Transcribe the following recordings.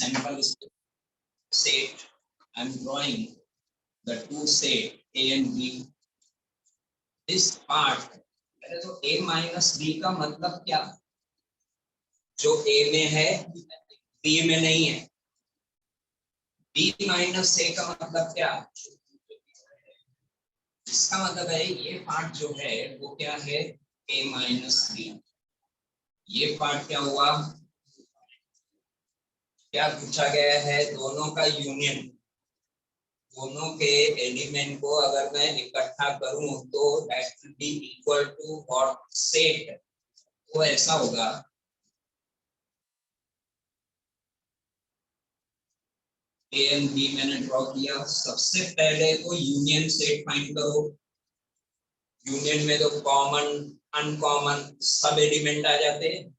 sample set. I'm drawing the two set A and B. This part, पहले तो A minus B का मतलब क्या? जो A में है B में नहीं है. B minus A का मतलब क्या? इसका मतलब है ये पार्ट जो है वो क्या है? A minus B. ये पार्ट क्या हुआ? क्या पूछा गया है? दोनों का यूनियन, दोनों के एलिमेंट को अगर मैं इकट्ठा करूं तो that will be equal to what? Set. वो ऐसा होगा ए एंड बी मैंने ड्रॉ किया. सबसे पहले तो यूनियन सेट फाइंड करो. यूनियन में तो कॉमन अनकॉमन सब एलिमेंट आ जाते हैं.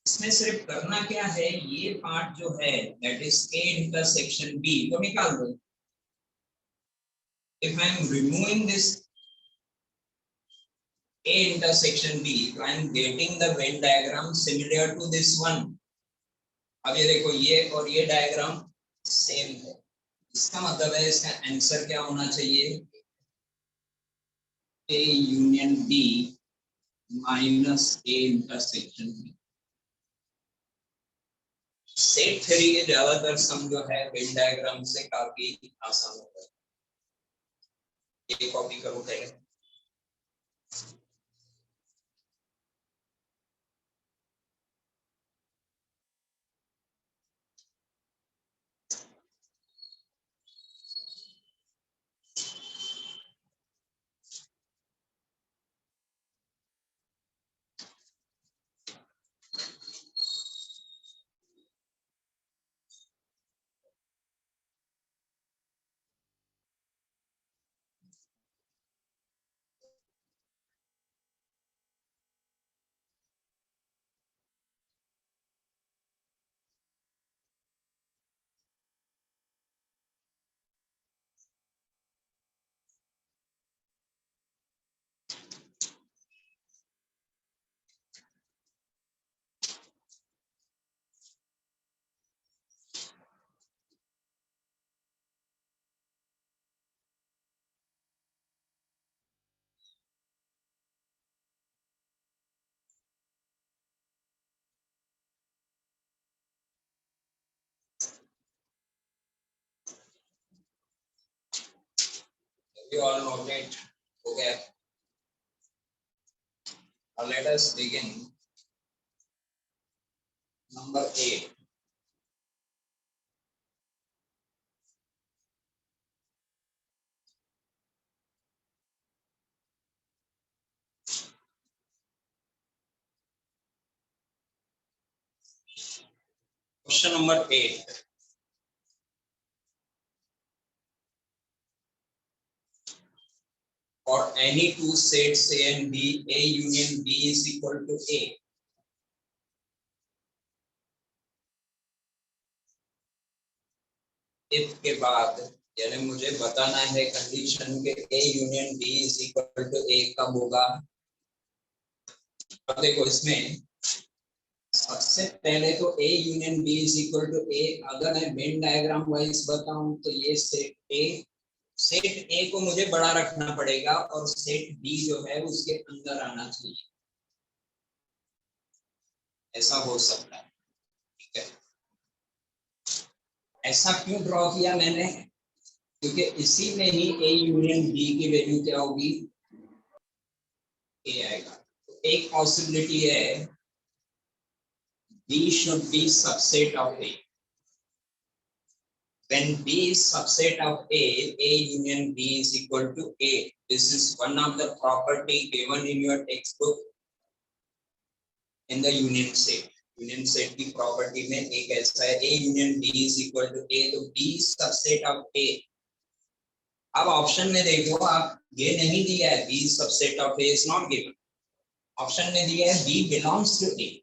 इसमें सिर्फ करना क्या है, ये पार्ट जो है that is A intersection B को निकाल दो. If I am removing this A intersection B, so I am getting the Venn diagram similar to this one. अब ये देखो ये और ये डायग्राम सेम है. इसका मतलब है इसका आंसर क्या होना चाहिए? A union B minus A intersection B. Set theory के ज्यादातर सम जो है वेन डायग्राम से काफी आसान होता है. ये कॉपी करो पहले. You all know it. Okay. Now let us begin. Number 8. Question number 8. For any two sets A and B, A union B is equal to A. If के बाद यानी मुझे बताना है कंडीशन के A union B is equal to A कब होगा. अब देखो इसमें सबसे पहले तो A union B is equal to A. अगर मैं वेन डायग्राम वाइज बताऊं तो ये सेट A को मुझे बड़ा रखना पड़ेगा और सेट B जो है उसके अंदर आना चाहिए. ऐसा हो सकता है. ठीक है. ऐसा क्यों ड्रॉ किया मैंने? क्योंकि इसी में ही A यूनियन B की वैल्यू क्या होगी? A आएगा. तो एक पॉसिबिलिटी है B should be subset of A. When B is subset of A, A union B is equal to A. This is one of the property given in your textbook in the union set. Union set की property में एक ऐसा है A union B is equal to A. तो B is subset of A. अब option में देखो आप, ये नहीं दिया है B is subset of A is not given. Option में दिया है B belongs to A.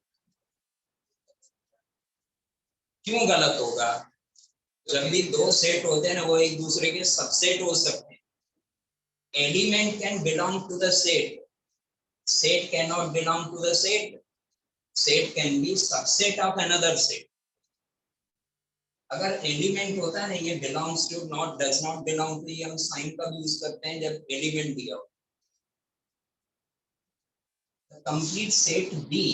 क्यों गलत होगा? जब भी दो सेट होते हैं ना वो एक दूसरे के सबसेट हो सकते हैं. Element can belong to the set, set can not belong to the set. Set can be subset of another set. अगर एलिमेंट होता है ना, ये belongs to not does not belong to, ये हम साइन का यूज करते हैं जब एलिमेंट दिया हो। Complete set B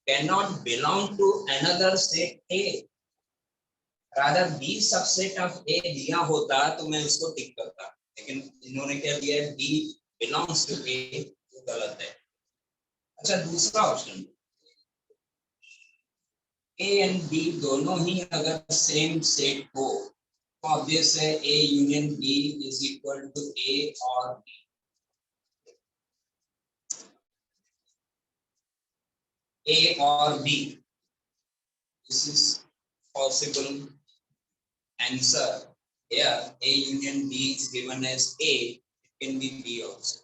cannot belong to another set A. Rather B subset of A दिया होता तो मैं उसको टिक करता, लेकिन इन्होंने क्या दिया है, B belongs to A, वो गलत है। अच्छा, दूसरा ऑप्शन, A एंड B दोनों ही अगर सेम सेट हो तो ऑब्वियस है A union B is equal to A और B। A और B, this is possible answer. Here A union B is given as A, it can be B also,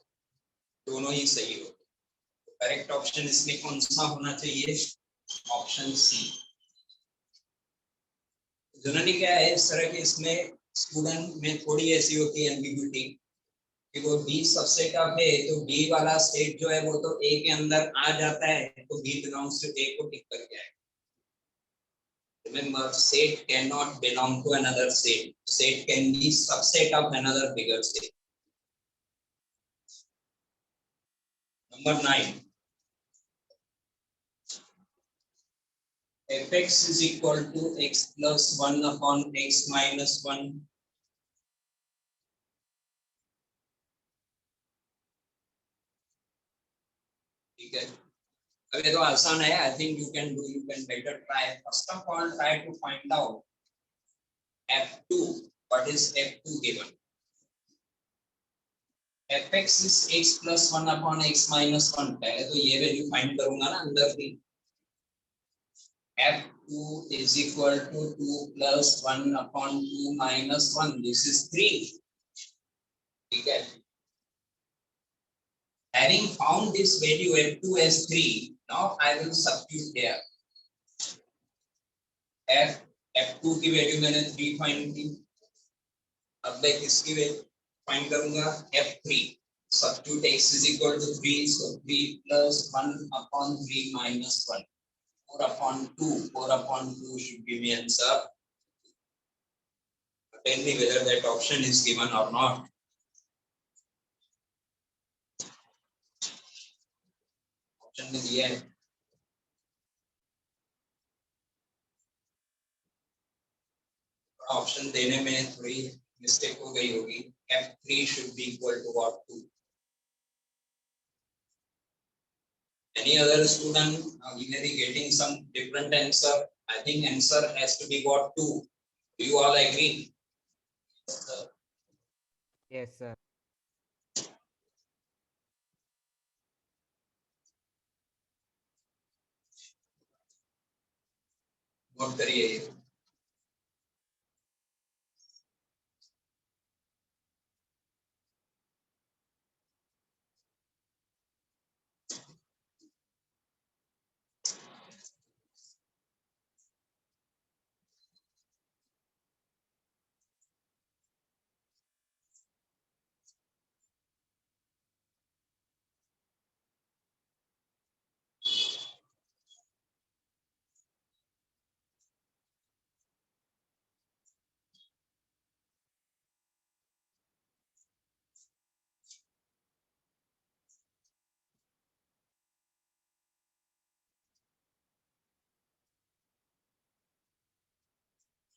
दोनों ही सही हो। करेक्ट ऑप्शन इसमें कौन सा होना चाहिए, ऑप्शन सी। जनरली क्या है इस तरह के, इसमें स्टूडेंट में थोड़ी ऐसी होती है एम्बिग्यूटी कि वो बी सबसेट ऑफ है तो बी वाला सेट जो है वो तो ए के अंदर आ जाता है, तो बी बिलोंग्स टू ए को टिक करके आएगा। Remember, set cannot belong to another set. Set can be subset of another bigger set. Number 9. Fx is equal to x plus 1 upon x minus 1. ठीक है, अब ये तो आसान है, I think you can do, you can better try. First of all, try to find out f2. What is f2 given? fx is x plus 1 upon x minus 1. पहले तो ये वैल्यू फाइंड करूंगा ना अंदर की। f2 is equal to 2 plus 1 upon 2 minus 1. This is 3. ठीक है, having found this value f2 as 3, now I will substitute here. f2 की वैल्यू मैंने 3 फाइंड की, अब मैं किसकी वैल्यू फाइंड करूंगा, f3. Substitute x is equal to 3, so 3 plus 1 upon 3 minus 1. 4 upon 2. 4 upon 2 should give me answer. Tell me whether that option is given or not. Option में दिया है, ऑप्शन देने में थोड़ी मिस्टेक हो गई होगी। f3 should be equal to what, 2. Any other student we may be getting some different answer. I think answer has to be what, 2. Do you all agree? Yes, sir. Note करिए।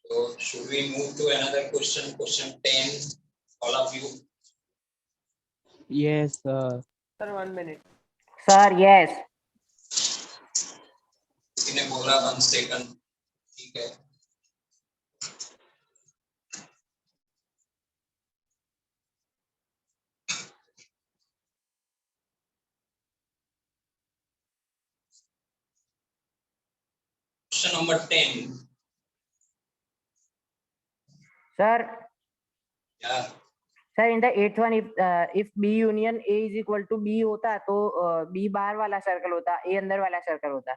So should we move to another question, question 10, all of you? Yes, sir. Sir, 1 minute. Sir, yes. किसी ने बोला 1 second, ठीक है। Question number 10. Sir, Yeah. sir, in the 8th one, if B union A is equal to B होता तो B बाहर वाला circle होता, A अंदर वाला सर्कल होता।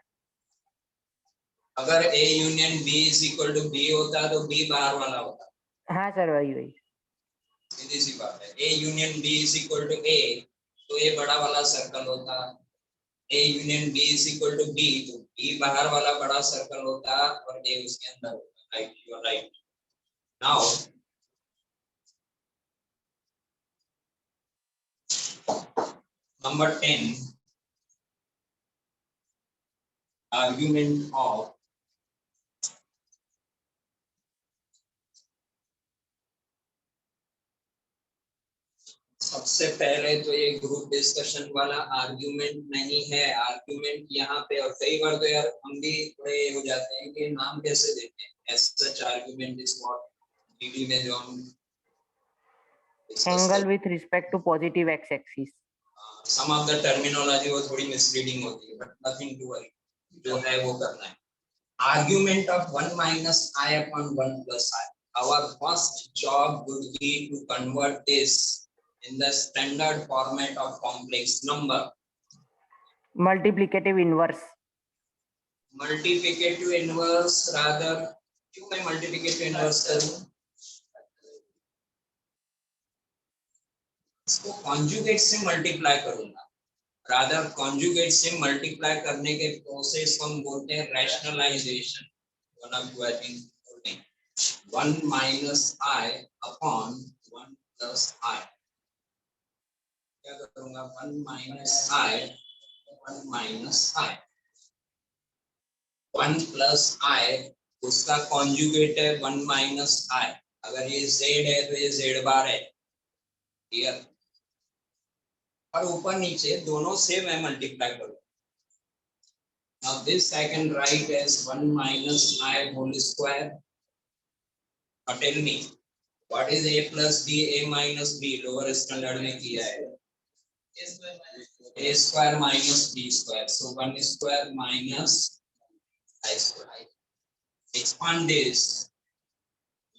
अगर A union B is equal to B होता तो B बाहर वाला होता। हाँ सर, वही। सीधी सी बात है, A union B is equal to A तो A बड़ा वाला सर्कल होता, A union B is equal to B तो B बाहर वाला बड़ा सर्कल होता और A उसके अंदर होता। Right, you are right. Now number 10, argument of सबसे पहले तो ये ग्रुप डिस्कशन वाला आर्ग्यूमेंट नहीं है, आर्ग्यूमेंट यहाँ पे, और कई बार तो यार हम भी थोड़े हो जाते हैं कि नाम कैसे देते हैं, as such argument is what डीडी में जो हम angle with respect to positive x axis. some of the terminology वो थोड़ी misleading होती है, but nothing to worry, जो है वो करना है। Argument of 1 minus I upon 1 plus I. Our first job would be to convert this in the standard format of complex number. Multiplicative inverse. Multiplicative inverse rather, क्यों मैं multiplicative inverse करूं? इसको conjugate से multiply करूंगा। rather conjugate से multiply करने के process को हम बोलते हैं rationalization। one of you I think 1 minus I upon 1 plus I। क्या करूंगा? 1 minus I 1 plus I उसका conjugate है 1 minus I। अगर ये z है तो ये z बार है, क्लियर? और ऊपर नीचे दोनों से मैं मल्टीप्लाई करूँ। Now this I can write as 1 minus I whole square। Now tell me what is a plus b, a minus b, lower standard में किया है, a square minus b square, so 1 square minus I square। Expand this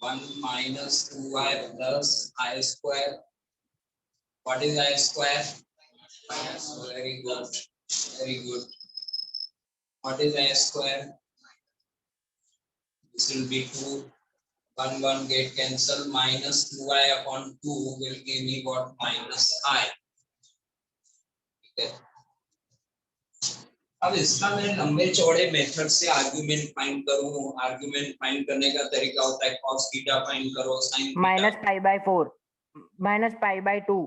1 minus 2i plus I square, what is I square? Very good, very good। What is I square? This will be 2, 1 1 get cancel, minus 2i upon 2 will give me what? Minus I। ठीक है, अब इसका मैं लंबे चौड़े method से argument find करूं। Argument find करने का तरीका होता है cos थीटा फाइंड करो, sin theta minus pi by 4 minus pi by 2।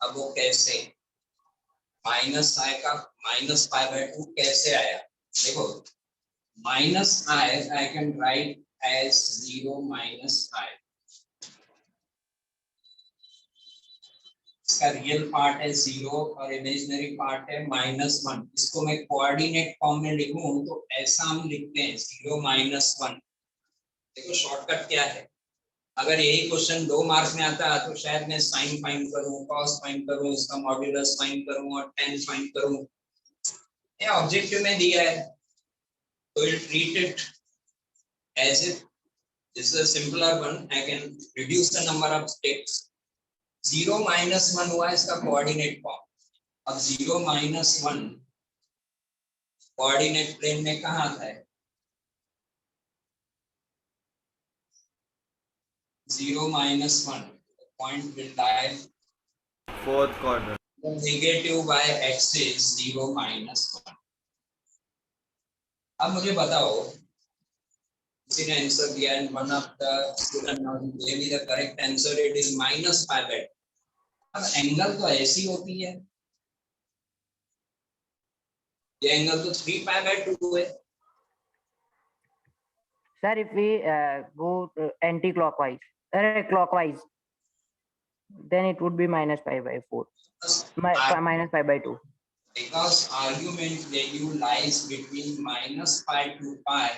अब वो कैसे? माइनस आई का माइनस पाई बाय 2 कैसे आया? देखो minus i can write as 0 minus i. इसका रियल पार्ट है 0 और इमेजिनरी पार्ट है -1। इसको मैं कोऑर्डिनेट फॉर्म में लिखूं तो ऐसा हम लिखते हैं 0 -1। देखो शॉर्टकट क्या है, अगर यही क्वेश्चन 2 मार्क्स में आता है तो शायद मैं साइन फाइंड करूं, कॉस फाइंड करूं, इसका मॉड्यूलस फाइंड करूं और tan फाइंड करूं। ये ऑब्जेक्टिव में दिया है तो will treat it as if this is a simpler one. I can reduce the number of steps. 0 -1 हुआ इसका कोऑर्डिनेट फॉर्म। अब 0 -1 कोऑर्डिनेट प्लेन में कहां आता है? 0 -1 point will lie fourth quadrant, negative by axis 0 -1। अब मुझे बताओ, किसी ने आंसर दिया है, one of the student now gave me the correct answer, it is -5/2। अब एंगल तो ऐसी होती है, ये एंगल तो 3π/2 है। Sir if we go anti clockwise clockwise then it would be minus pi by 4 minus pi by 2 because argument value lies between -pi to pi,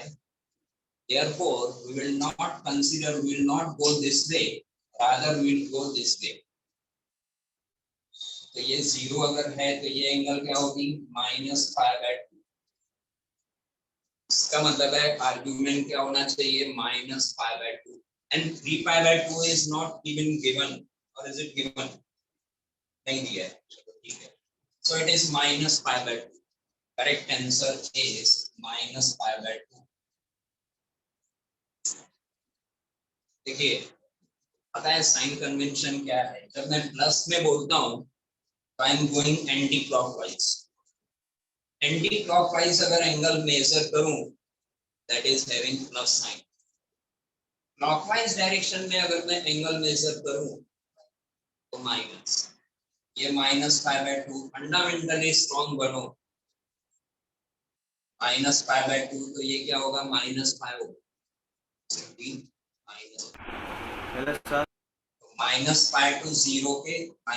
therefore we will not consider, we will not go this way, rather we will go this way। तो ये 0 अगर है तो ये angle क्या होगी? -pi/2। इसका मतलब है आर्गुमेंट क्या होना चाहिए? -pi/2 and 3π/2 is not even given, or is it given? नहीं दिया है, चलो ठीक है। So it is -pi/2। Correct answer is -pi/2। देखिए पता है साइन कन्वेंशन क्या है? जब मैं प्लस में बोलता हूँ तो I am going anti clockwise. Anti clockwise अगर एंगल मेजर करूं that is having plus sign. Clockwise direction में अगर मैं एंगल मेजर करूं तो माइनस, ये -π/2 फंडामेंटली स्ट्रॉन्ग बनो, -π/2 तो ये क्या होगा, -π होगा, Hello, sir. -π टू 0 के, -π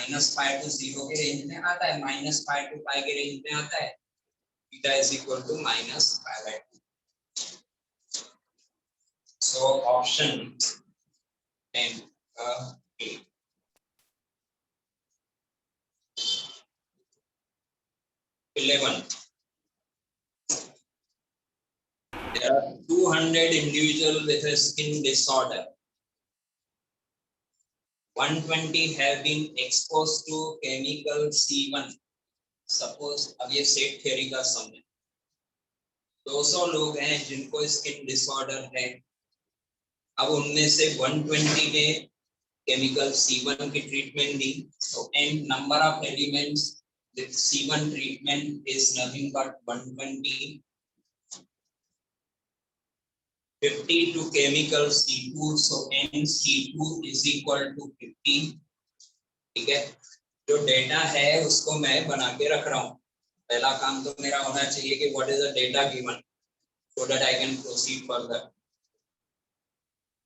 टू 0 के रेंज में आता है, -π टू π के रेंज में आता है, theta is equal to -π/2. So option 10 A. Eleven. There are 200 individuals with a skin disorder. 120 have been exposed to chemical C1. Suppose अब ये सेट थ्योरी का सम है, 200 लोग हैं जिनको स्किन डिसऑर्डर है. अब उनमें से 120 ने केमिकल C1 की ट्रीटमेंट दी, तो n number of elements with C1 treatment is nothing but 120. 50 to chemical C2, so NC2 is equal to 50. ठीक है, जो डेटा है उसको मैं बना के रख रहा हूँ. पहला काम तो मेरा होना चाहिए कि what is the data given so that I can proceed further.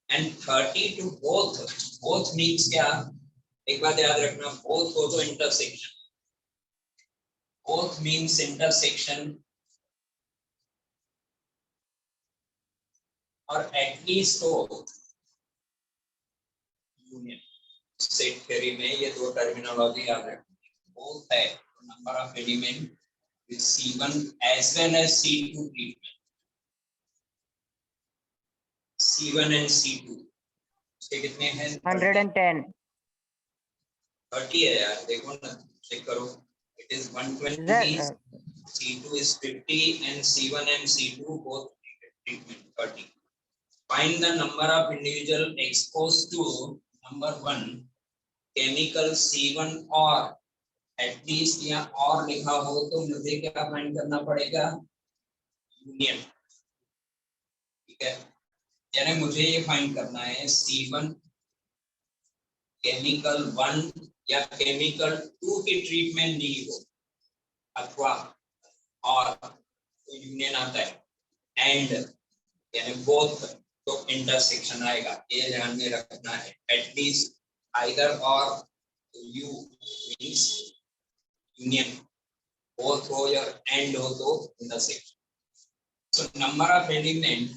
And 30 to both means क्या, एक बात याद रखना, both हो तो intersection, both means intersection और एटलीस्ट तो यूनियन. सेट थ्योरी में ये दो टर्मिनोलॉजी याद रखनी, बोथ है number of element with C1 as well as C2 treatment. C1 and C2 उसके कितने हैं, 110. 30 है यार, देखो ना, चेक करो. It is 120, That C2 is 50 and C1 and C2 both treatment 30. Find the number of individual exposed to number 1 chemical C1 or at least यहाँ और लिखा हो तो मुझे क्या फाइंड करना पड़ेगा, यूनियन. ठीक है, यानी मुझे ये फाइंड करना है C1 केमिकल 1 या केमिकल 2 की ट्रीटमेंट दी हो अथवा और तो यूनियन आता है, एंड यानी बोथ तो इंटरसेक्शन आएगा. ये ध्यान में रखना है, एटलीस्ट आइदर और यू मींस यूनियन, both हो या एंड हो तो intersection. So number of element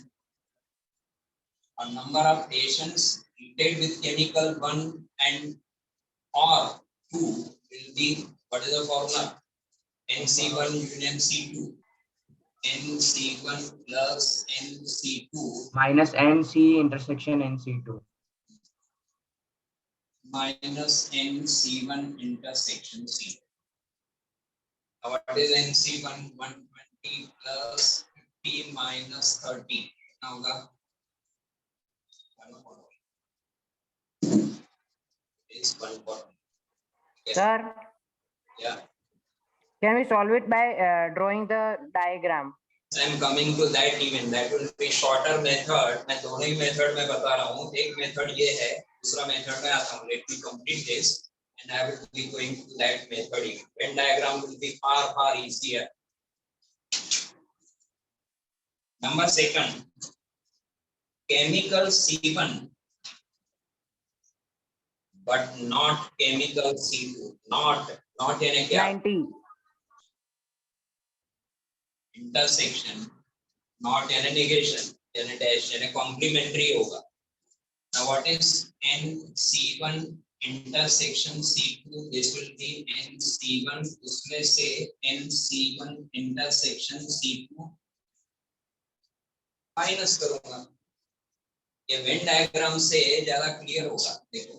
or number of patients treated with chemical 1 and or 2 will be, what is the formula, NC1 union C2, NC1 plus NC2 minus NC intersection NC2. minus NC1 intersection C2. Now what is NC1? 120 plus 50 minus 30. Now होगा is 140. Sir, Yeah, can we solve it by drawing the diagram? I am coming to that even. That will be shorter method. मैं दोनों ही method में बता रहा हूँ. एक method ये है, दूसरा मेथड में आता हूँ. Let me complete this and I will be going to that method. Venn diagram will be far easier. Number second, chemical C1 but not chemical C2. Not यानी क्या, 90. intersection, not यानी negation, यानी dash, यानी complementary होगा. Now what is NC1 intersection C2? This will be NC1, उसमें से NC1 intersection C2 minus करूंगा. ये वेन डायग्राम से ज्यादा क्लियर होगा. देखो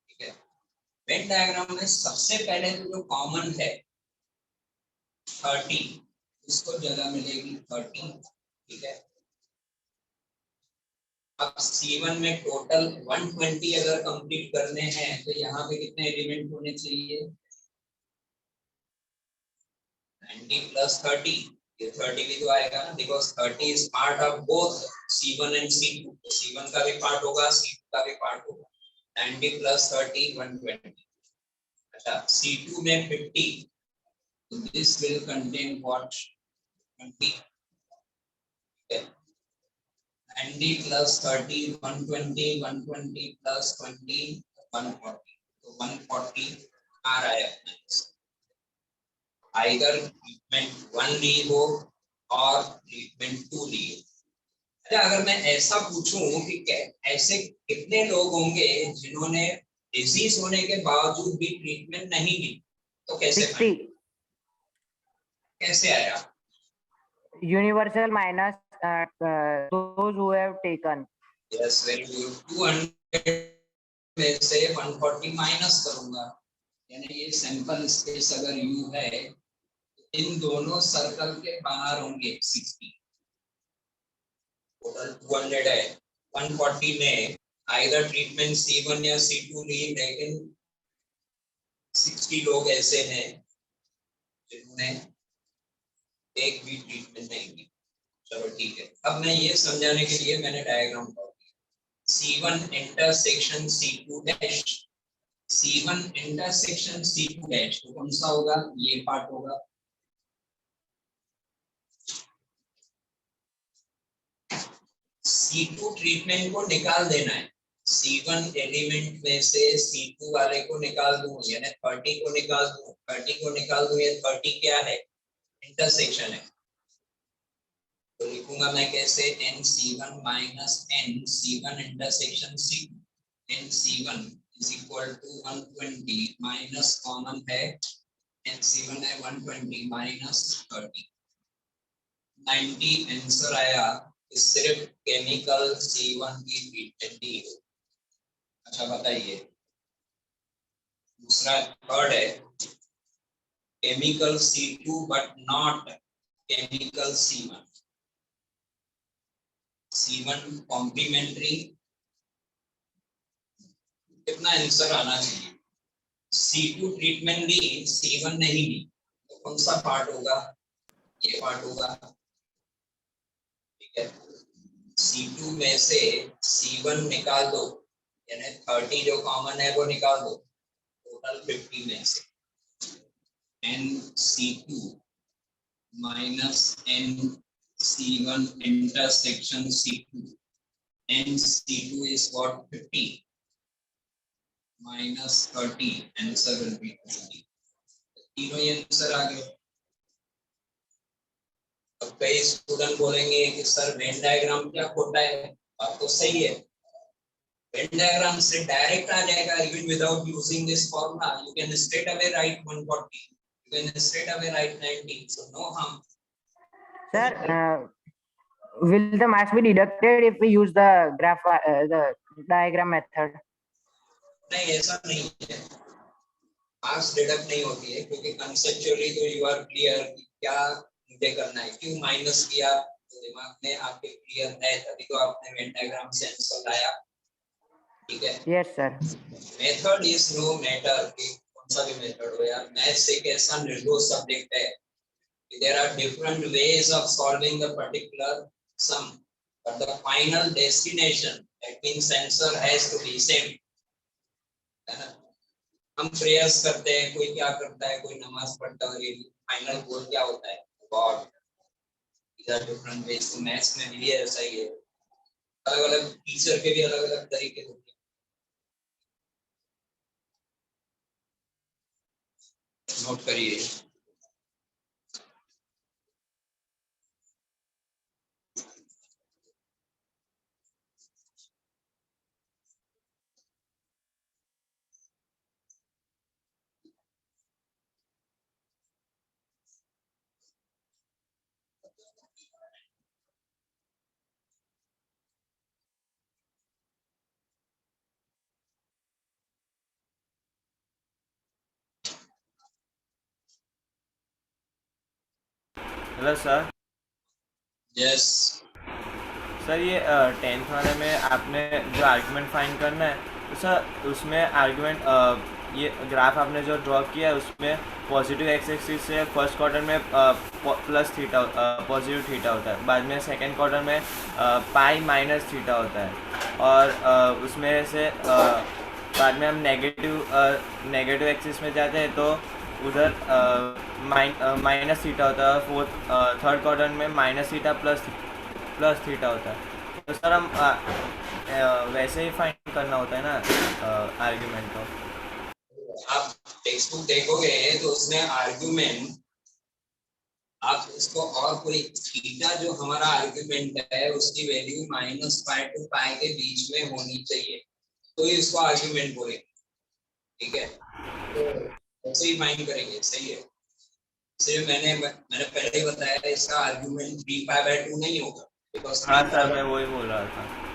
ठीक है, वेन डायग्राम में सबसे पहले तो जो कॉमन है 30, उसको जगह मिलेगी 30. ठीक है, अब C1 में टोटल 120 अगर कंप्लीट करने हैं तो यहाँ पे कितने एलिमेंट होने चाहिए, 90 plus 30, ये 30 भी तो आएगा ना, because 30 is part of both C1 and C2, तो C1 का भी पार्ट होगा, C2 का भी पार्ट होगा। 90 plus 30 120। अच्छा, C2 में 50, so this will contain what? 20। 90 plus 30 120, 120 plus 20 140, तो 140 आ रहा है अपना। आइदर ट्रीटमेंट 1 ली हो और ट्रीटमेंट 2 ली हो। अच्छा, अगर मैं ऐसा पूछूं कि ऐसे कितने लोग होंगे जिन्होंने डिजीज होने के बावजूद भी ट्रीटमेंट नहीं ली, तो कैसे 60 कैसे आया? universal minus those who have taken. Yes, very good. 200 में से 140 माइनस करूंगा, यानी ये सैंपल स्पेस अगर यू है, इन दोनों सर्कल के बाहर होंगे 60, टोटल 200 है। 140 में आइदर ट्रीटमेंट C1 या C2 ली, लेकिन 60 लोग ऐसे हैं जिन्होंने एक भी ट्रीटमेंट नहीं ली। चलो ठीक है, अब मैं ये समझाने के लिए मैंने डायग्राम ड्रॉ किया। C1 intersection C2 dash, C1 intersection C2 dash, तो कौन सा होगा? ये पार्ट होगा। C2 ट्रीटमेंट को निकाल देना है। C1 एलिमेंट में से C2 वाले को निकाल दूं, यानी 30 को निकाल दूं, 30 को निकाल दूं, ये 30 क्या है? इंटरसेक्शन है। तो लिखूंगा मैं कैसे? NC1 minus NC1 intersection C2, NC1 is equal to 120 minus common है, NC1 है 120 माइनस 30, 90 आंसर आया। सिर्फ केमिकल C1 की ट्रीटमेंट दी हो। अच्छा बताइए, दूसरा थर्ड है chemical C2 but not chemical C1। C1 complementary, कितना आंसर आना चाहिए? C2 ट्रीटमेंट ली, C1 नहीं ली, तो कौन सा पार्ट होगा? ये पार्ट होगा। ठीक है, C2 में से C1 निकाल दो, यानी 30 जो कॉमन है वो निकाल दो, टोटल 50 में से NC2 minus NC1 intersection C2, NC2 is what? 50 minus 30, answer will be 20। तीनों ही आंसर आ गए। अब कई स्टूडेंट बोलेंगे कि सर वेन डायग्राम क्या खोटा है? बात तो सही है, वेन डायग्राम से डायरेक्ट आ जाएगा, even without using this formula you can straight away write 140, you can straight away write 90, so no harm. Sir, will the marks be deducted if we use the graph the diagram method? नहीं, ऐसा नहीं है, marks deduct नहीं होती है, क्योंकि conceptually तो you are clear क्या मुझे करना है, क्यों माइनस किया, तो दिमाग में आपके क्लियर है, तभी तो आपने वेन डायग्राम से आंसर लाया। ठीक है, Yes sir. Method is no matter, कि कौन सा भी मेथड हो यार, मैथ्स एक ऐसा निर्दोष सब्जेक्ट है, there are different ways of solving the particular sum, but the final destination, that means answer has to be same, है ना? हम प्रेयर्स करते हैं, कोई क्या करता है, कोई नमाज पढ़ता है, फाइनल गोल क्या होता है? God. these are different ways, तो मैथ्स में भी ऐसा ही है, अलग अलग टीचर के भी अलग अलग तरीके होते हैं, नोट करिए। Hello sir. यस, सर ये 10th वाले में आपने जो आर्गुमेंट फाइंड करना है, तो सर उसमें आर्गुमेंट ये ग्राफ आपने जो ड्रॉ किया है उसमें पॉजिटिव एक्स एक्सिस से फर्स्ट क्वार्टर में प्लस थीटा पॉजिटिव थीटा होता है, बाद में सेकंड क्वार्टर में पाई माइनस थीटा होता है, और उसमें से बाद में हम नेगेटिव एक्सिस में जाते हैं तो उधर माइनस थीटा होता है, फोर्थ थर्ड क्वार्टर में माइनस थीटा प्लस थीटा होता है। तो सर हम वैसे ही फाइंड करना होता है ना आर्ग्यूमेंट को। आप टेक्स्ट बुक देखोगे तो उसमें आर्ग्यूमेंट आप इसको और पूरी थीटा जो हमारा आर्ग्यूमेंट है उसकी वैल्यू -पाई टू पाई के बीच में होनी चाहिए, तो ही इसको आर्ग्यूमेंट बोलेंगे। ठीक है, तो ऐसे ही फाइंड करेंगे। सही है, इसलिए मैंने पहले ही बताया इसका आर्ग्यूमेंट b π/2 नहीं होगा, बिकॉज हाँ सर, मैं वही बोल रहा था।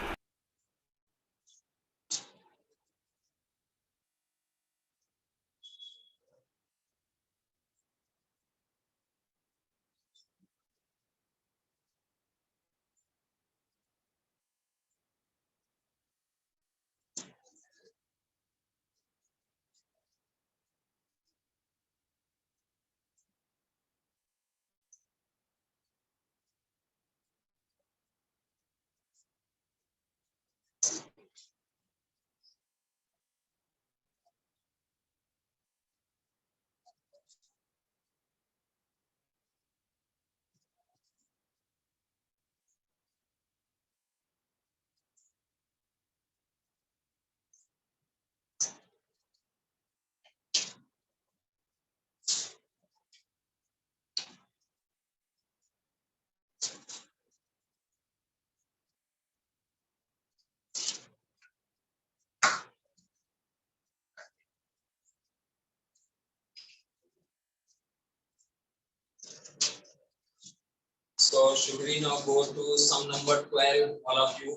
So should we now go to sum number 12, all of you?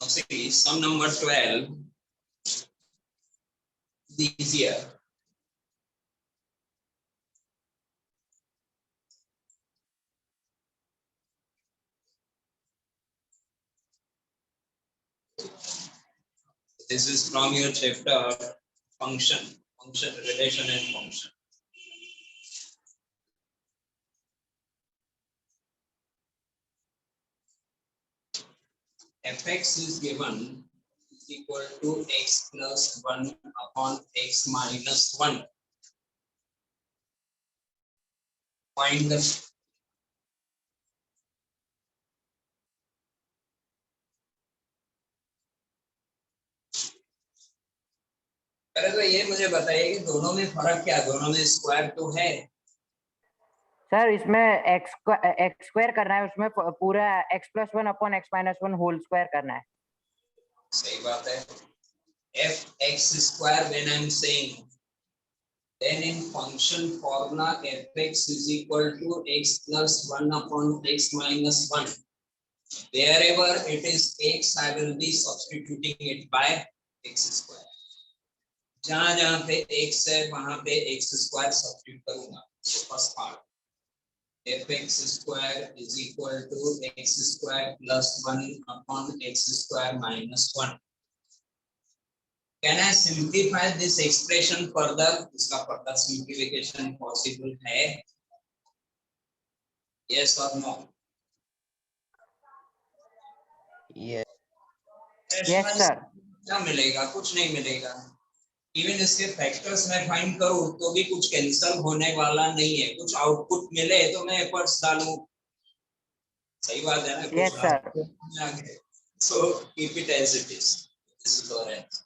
Now see, sum number 12 is easier. This is from your chapter function, relation and function. Fx is given is equal to x plus 1 upon x minus 1. Find the पहले तो ये मुझे बताइए कि दोनों में फर्क क्या है? दोनों में स्क्वायर तो है। सर इसमें एक्स स्क्वायर करना है, उसमें पूरा x plus 1 upon x minus 1 whole square करना है। सही बात है। fx square when I am saying, then in function formula fx is equal to x plus 1 upon x minus 1. Wherever it is x, I will be substituting it by x square. जहां जहां पे x है वहां पे x square substitute करूंगा। First part fx square is equal to x square plus 1 upon x square minus 1. Can I simplify this expression further? इसका further simplification possible है? Yes or no? Yes sir. क्या मिलेगा? कुछ नहीं मिलेगा। Even इसके factors में फाइंड करूं तो भी कुछ कैंसिल होने वाला नहीं है। कुछ आउटपुट मिले तो मैं एफर्ट्स डालूं। सही बात है ना? Yes sir. So keep it as it is. This is our answer.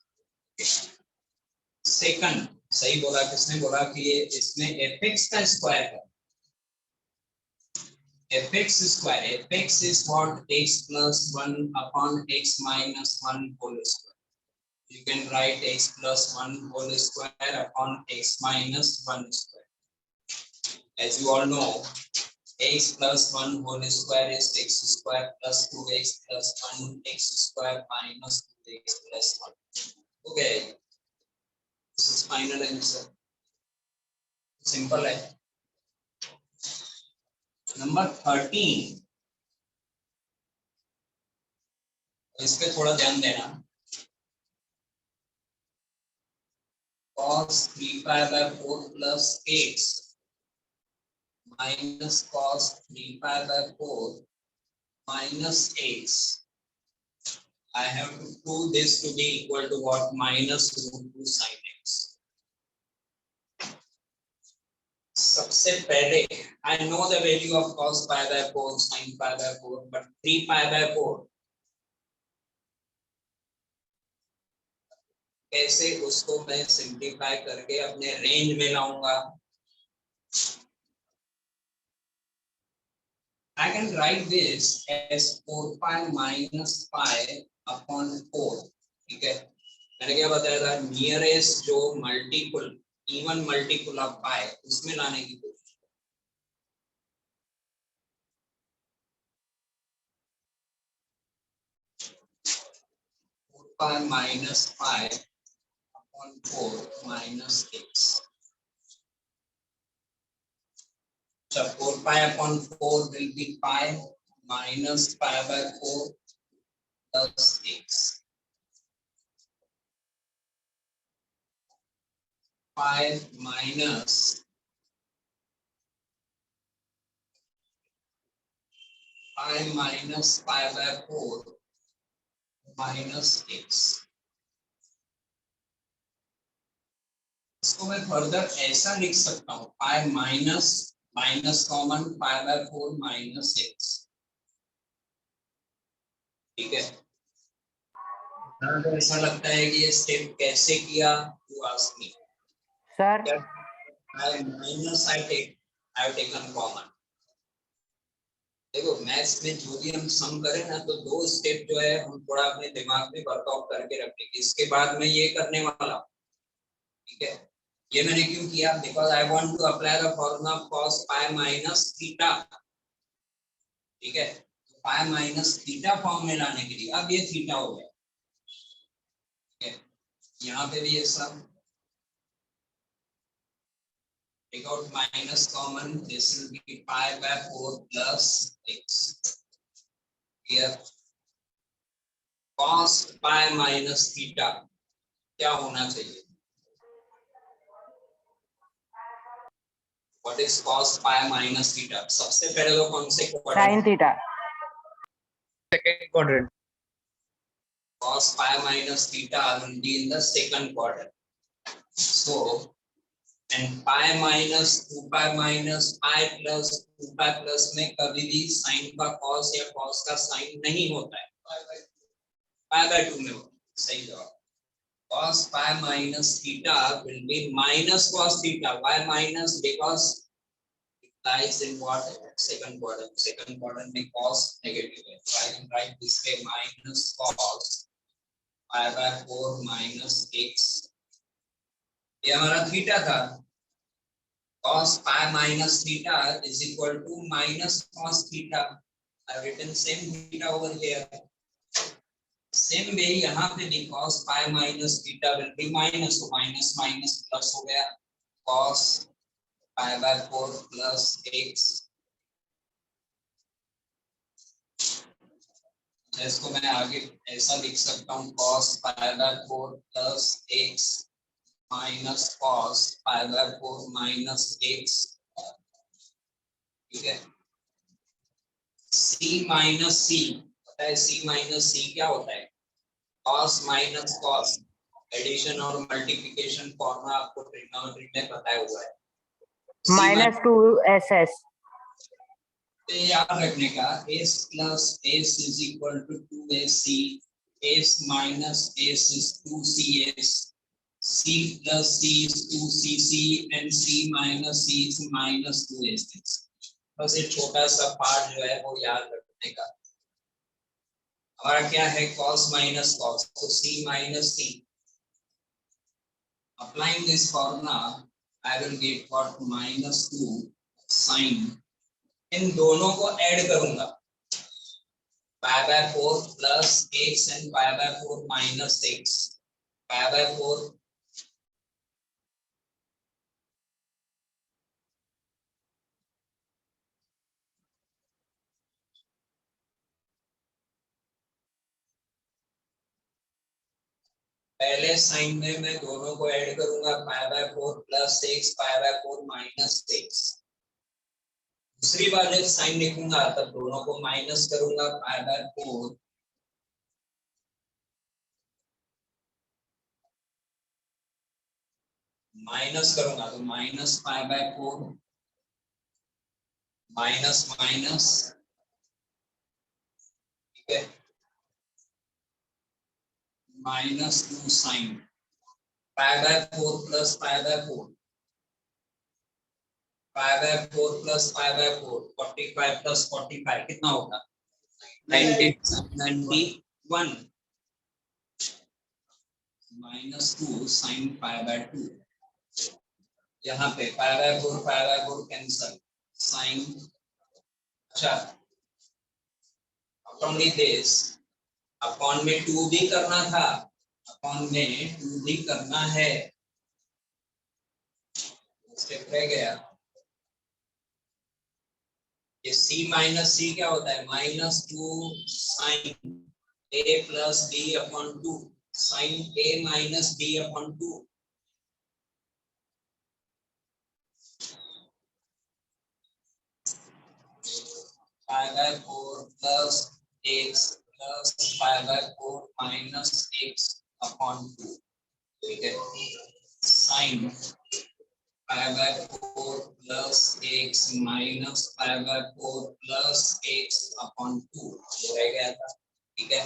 Second सही बोला। किसने बोला कि ये इसमें fx का स्क्वायर है? fx square, fx is what? X plus 1 upon x minus 1 whole square. You can write x plus 1 whole square upon x minus 1 square. As you all know, x plus 1 whole square is x square plus 2x plus 1 x square minus 2x plus 1. Okay, this is final answer. Simple है। Number 13, इस पे थोड़ा ध्यान देना। cos 3π/4 plus x minus cos 3π/4 minus x. I have to prove this to be equal to what? Minus √2 sin x. सबसे पहले I know the value of cos π/4 sin π/4, but 3π/4 कैसे, उसको मैं सिंप्लीफाई करके अपने रेंज में लाऊंगा। I can write this as 4π minus pi upon 4। ठीक है, मैंने क्या बताया था, नियरेस्ट जो मल्टीपल, इवन मल्टीपल ऑफ पाई, उसमें लाने की कोशिश। 4π minus pi upon 4 minus x। So 4π upon 4 will be pi minus pi/4 plus x। pi minus pi/4 minus x। इसको मैं फर्दर ऐसा लिख सकता हूँ, pi minus minus common pi/4 minus x. ठीक है, ऐसा लगता है कि ये स्टेप कैसे किया, you ask me sir. I minus I have taken common. देखो मैथ्स में जो भी हम सम करें ना, तो दो स्टेप जो है हम थोड़ा अपने दिमाग में वर्कआउट करके रखेंगे, इसके बाद मैं ये करने वाला हूँ। ठीक है, ये मैंने क्यों किया, because I want to apply the formula cos pi minus theta. ठीक है, तो पाई माइनस थीटा फॉर्म में लाने के लिए, अब ये थीटा हो गया। ठीक है, यहाँ पे भी ये सब take out minus common, this will be pi/4 plus x। here cos pi minus theta क्या होना चाहिए, what is cos pi minus theta? सबसे पहले तो कौन से quadrant, sine theta, second quadrant. cos pi minus theta will be in the second quadrant। so and pi minus 2pi minus pi plus 2pi plus में कभी भी sign का cos या cos का साइन नहीं होता है, pi/2 में होता है। सही जवाब, cos pi minus theta will be minus cos theta। why minus? because it lies in what? second quadrant। second quadrant में cos negative है, so I can write this way minus cos pi/4 minus x। ये हमारा theta था, cos pi minus theta is equal to minus cos theta। I've written same theta over here। same way यहाँ पे भी cos pi minus theta will be minus, so minus minus plus हो गया, cos pi/4 plus x। इसको मैं आगे ऐसा लिख सकता हूँ, cos pi/4 plus x minus cos pi/4 minus x। ठीक है, c minus c, पता है c minus c क्या होता है, cos minus cos। एडिशन और मल्टीप्लिकेशन फॉर्मूला आपको ट्रिग्नोमेट्री में बताया हुआ है। -2ss। याद रखने का, s plus s is equal to 2ac, s minus s is 2cs, c plus c is 2cc and c minus c is minus 2s। बस ये छोटा सा पार्ट जो है वो याद रखने का। हमारा क्या है, cos minus cos, तो c minus c। Applying this formula, I will get what? -2 sin। इन दोनों को ऐड करूंगा, pi/4 plus x and pi/4 minus x। pi/4 पहले साइन में मैं दोनों को ऐड करूंगा, पाई by 4 plus 6 pi by 4 minus 6। दूसरी बार जब साइन लिखूंगा तब दोनों को माइनस करूंगा, पाई बाय 4 माइनस करूंगा तो minus pi by 4 minus minus, ठीक है, minus 2 sign pi by 4 plus pi by 4 pi by 4 plus pi by 4 45 plus 45 कितना होगा 91 माइनस 2 साइन पाई बाय 2। यहाँ पे पाई बाय 4 कैंसल साइन। अच्छा अपॉन दिस अपॉन में 2 भी करना था, अपॉन में 2 भी करना है, स्टेप रह गया। ये c माइनस सी क्या होता है -2 sine a plus b upon 2 sine a minus b upon 2। Pi by 4 plus x plus pi by 4 minus x upon 2, ठीक है, sine pi by 4 plus x minus pi by 4 plus x upon 2 रह गया था, ठीक है।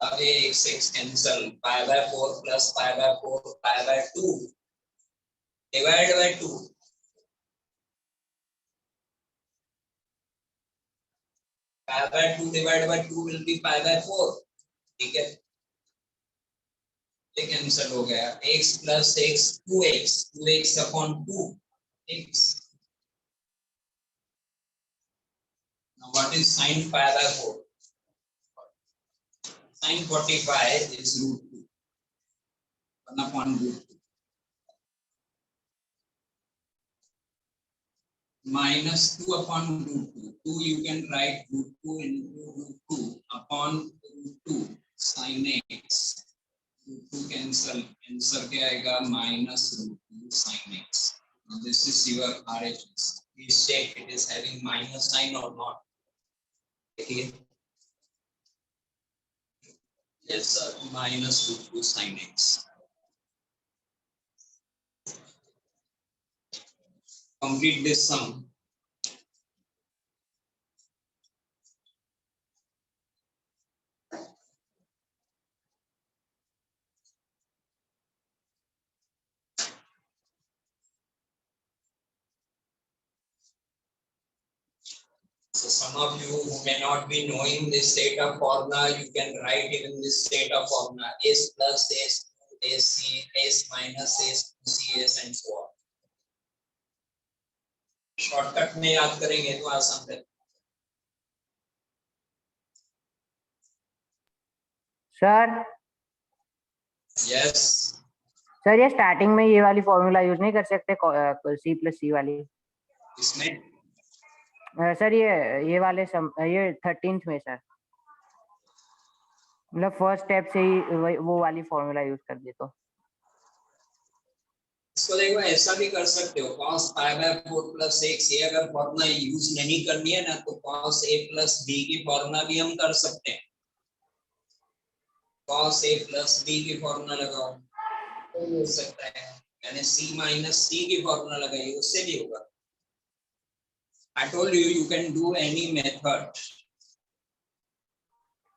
अब ये x cancel, pi by 4 plus pi by 4 pi by 2 divide by 2, pi by 2 divide by 2 will be pi by 4, ठीक है, ये कैंसल हो गया। x plus x 2x upon 2 x। Now what is sin pi by 4? Sin 45 is root 2 1 upon root 2 minus 2 upon root 2, 2 you can write root 2 into root 2 upon root 2 sin x, root 2 cancel, answer क्या आएगा minus root 2 sin x। Now this is your RHS, please check it is having minus sign or not, देखिए, yes sir, minus root 2 sin x। Complete this sum. So some of you who may not be knowing this state of formula, you can write it in this state of formula: s plus s2 ac s minus s2 cs and so on. Shortcut में याद करेंगे तो आसान है। Sir yes sir ये starting में ये वाली फॉर्मूला यूज नहीं कर सकते सी प्लस सी वाली इसमें सर ये वाले ये 13th में सर, मतलब फर्स्ट स्टेप से ही वो वाली फॉर्मूला यूज कर दे तो। इसको देखो ऐसा भी कर सकते हो, cos pi by 4 plus x, ये अगर फॉर्मूला यूज नहीं करनी है ना तो cos a प्लस b की फॉर्मूला भी हम कर सकते हैं। cos a प्लस b की फॉर्मूला लगाओ तो हो सकता है, यानी c माइनस c की फॉर्मूला लगाइए उससे भी होगा। I told you you can do any method.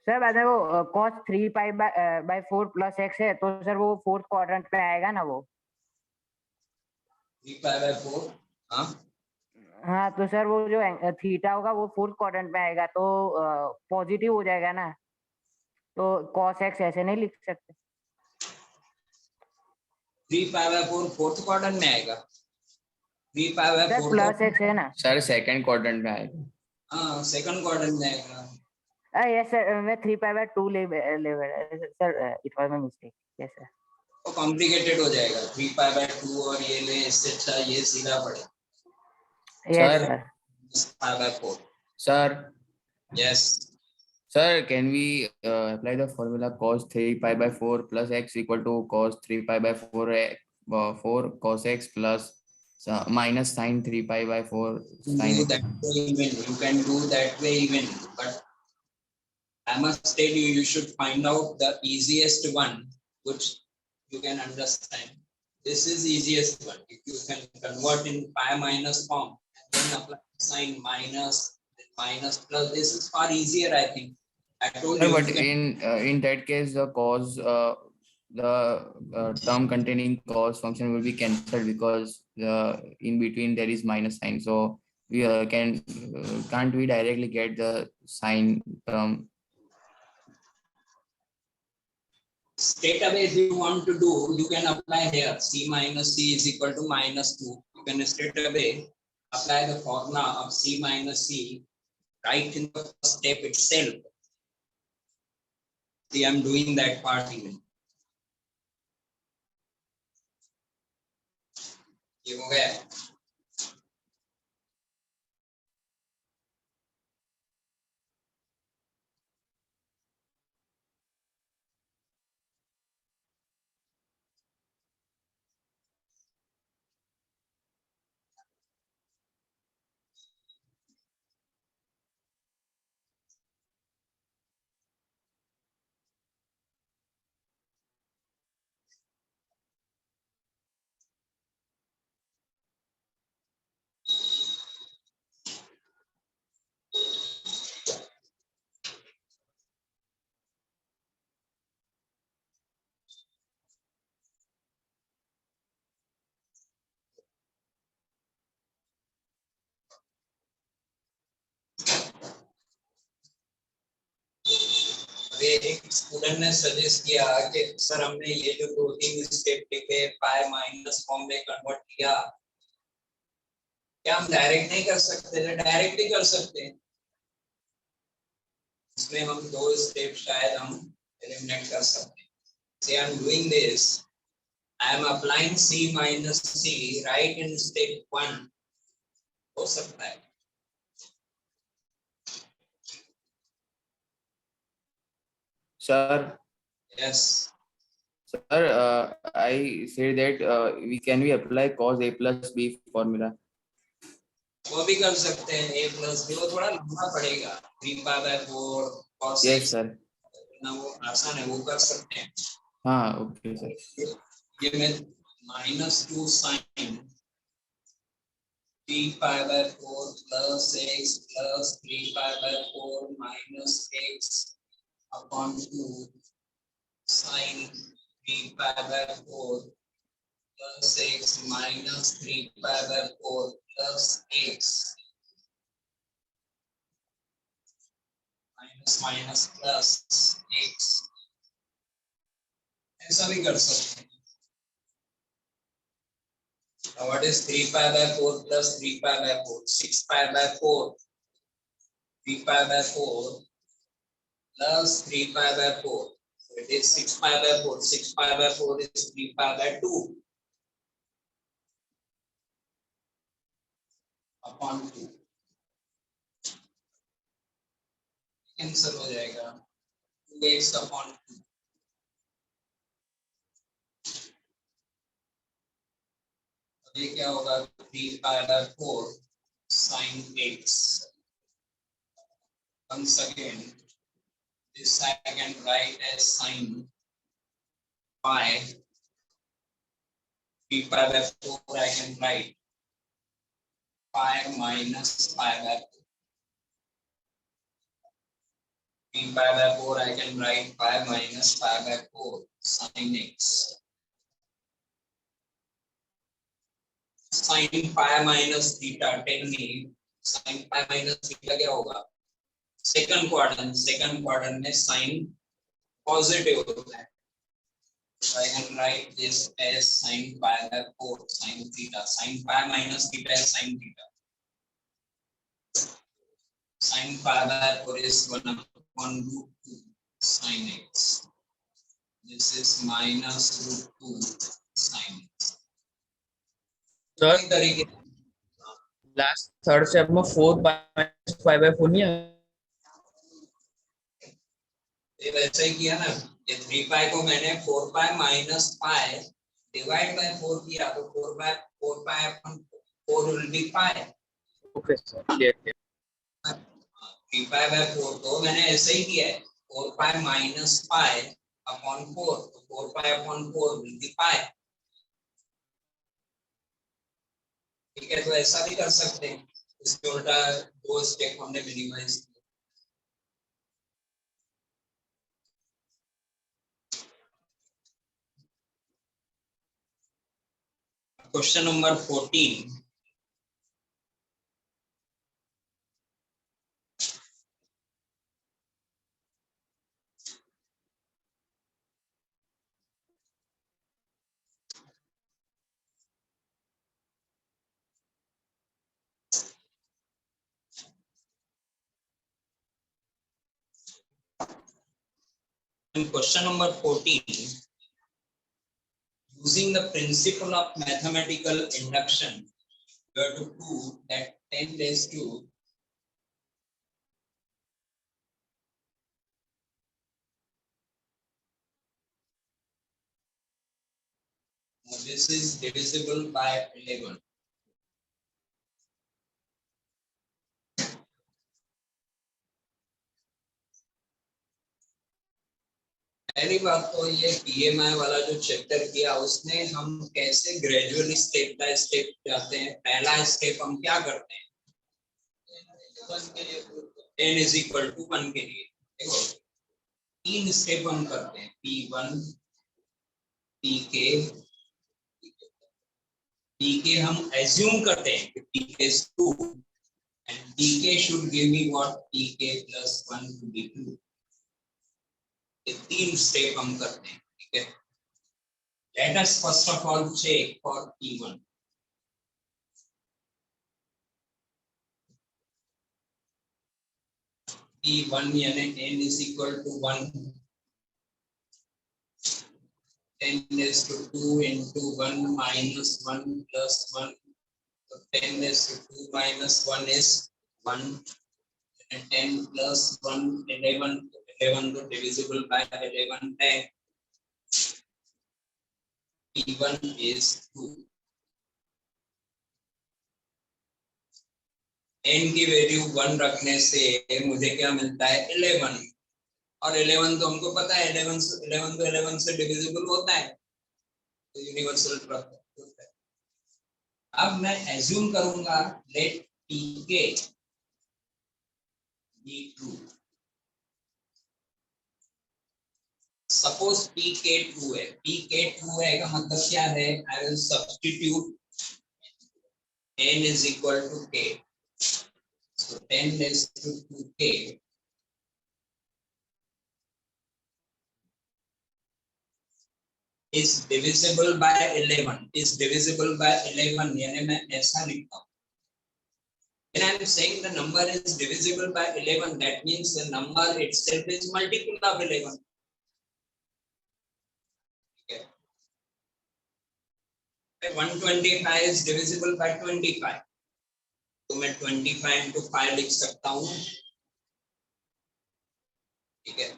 Sir बाद में वो cos 3 pi by 4 plus x है तो सर वो फोर्थ क्वाड्रेंट में आएगा ना वो 3 पाई बाय 4, हाँ हाँ, तो सर वो जो थीटा होगा वो फोर्थ क्वाड्रेंट में आएगा तो पॉजिटिव हो जाएगा ना, तो cos x ऐसे नहीं लिख सकते। 3 पाई बाय 4 फोर्थ क्वाड्रेंट में आएगा, 3 पाई बाय 4 प्लस x है ना सर सेकंड क्वाड्रेंट में आएगा। हाँ सेकंड क्वाड्रेंट में आएगा। यस सर, मैं 3 पाई बाय 2 ले sir, it was my mistake. Yes sir, तो कॉम्प्लिकेटेड हो जाएगा, 3 पाई बाय 2 और ये ले, इससे अच्छा ये सीधा पड़े। Yes, Sir. sir. pi by 4. Sir, Yes. sir, can we apply the formula cos 3 pi by 4 plus x equal to cos 3 pi by 4 4 cos x plus minus sin 3 pi by 4 You sin do x. that way even. You can do that way even. But I must tell you, you should find out the easiest one, which you can understand. This is easiest one. If you can convert in pi minus form and then apply sign minus, then minus plus, this is far easier, I think. I told Sir, you, but you can. in that case, the cos the term containing cos function will be cancelled because in between there is minus sign. So we can't we directly get the sign term? Straight away, if you want to do, you can apply here. C minus C is equal to minus 2. You can straight away apply the formula of C minus C right in the first step itself. See, I'm doing that part even. ये हो गया. अभी एक student ने suggest किया कि sir हमने ये जो दो तीन स्टेप लिखे पाई माइनस फॉर्म में कन्वर्ट किया, क्या हम डायरेक्ट नहीं कर सकते? डायरेक्ट ही कर सकते हैं. इसमें हम दो स्टेप शायद हम एलिमिनेट कर सकते हैं. See, I'm doing this. I am applying C minus C right in step 1. हो सकता है. Sir, Yes. sir, I say that we apply cos A plus B formula. वो भी कर सकते हैं. A plus B वो थोड़ा लंबा पड़ेगा. 3 pi by 4 cos Yes, x sir. ना वो आसान है, वो कर सकते हैं. हाँ, okay, sir. ये मैं -2 sin 3 pi by 4 plus x plus 3 pi by 4 minus x upon 2 sin 3 pi by 4 plus x minus 3 pi by 4 plus x minus plus x. ऐसा भी कर सकते हैं. Now what is 3 pi by 4 plus 3 pi by 4? 6 pi by 4. 3 pi by 4 plus 3 pi by 4. So it is 6 pi by 4. 6 pi by 4 is 3 pi by 2 upon 2. Cancel हो जाएगा. 2x upon 2. ये क्या होगा? 3 pi by 4 sin x. Once again, this I can write as sin pi. 3 pi by 4 I can write pi minus pi by 4. 3 pi by 4 I can write pi minus pi by 4 sin x. Sin pi minus theta, tell me sin pi minus theta क्या होगा? Second quadrant में sin positive होता है. So I can write this as sin pi by 4 sin theta. Sin pi minus theta is sin theta. Sin pi by 4 is 1 root 2 sin x. This is minus root 2 sin x. Sir, तरीके last third step में 4 minus 5/4 नहीं है? ये वैसे ही किया ना, ये 3 पाई को मैंने 4 pi minus pi divide by 4 किया, तो 4 पाई अपन 4 will be pi. Okay sir, clear. 3 pi by 4 तो मैंने ऐसे ही किया है, 4 पाई माइनस पाई अपॉन 4, तो 4 पाई अपॉन 4 विल बी पाई। ठीक है, तो ऐसा भी कर सकते हैं, इसके उल्टा 2 स्टेप हमने मिनिमाइज किया। Question number 14, in question number 14, using the principle of mathematical induction, you have to prove that 10 raised to this is divisible by 11. पहली बात तो ये पीएमआई वाला जो चैप्टर किया उसने हम कैसे ग्रेजुअली स्टेप बाय स्टेप जाते हैं। पहला स्टेप हम क्या करते हैं, 10 इज इक्वल टू 1 के लिए देखो 3 स्टेप हम करते हैं, P1 पीके पीके हम एज्यूम करते हैं कि पीके is 2 and pk should give me what, pk plus 1 to be 2। ये 3 स्टेप हम करते हैं। ठीक है, let us first of all check for p1। p1 यानी n is equal to 1, 10 is to 2 into 1 minus 1 plus 1, so 10 is to 2 minus 1 is 1, and 10 plus 1 11, 11 to divisible by 11 10, p1 is 2। n की value 1 रखने से मुझे क्या मिलता है, 11, और 11 तो हमको पता है 11 तो 11 से डिविजिबल होता है, तो यूनिवर्सल ट्रुथ है। अब मैं एज्यूम करूंगा लेट pk be true। सपोज pk ट्रू है, pk ट्रू है का मतलब क्या है, I will substitute n is equal to k, so 10 raised to 2k is divisible by 11, is divisible by 11 यानी मैं ऐसा लिखता हूँ, when I am saying the number is divisible by 11, that means the number itself is multiple of 11। Okay, 125 is divisible by 25, तो मैं 25 into 5 लिख सकता हूँ। ठीक है,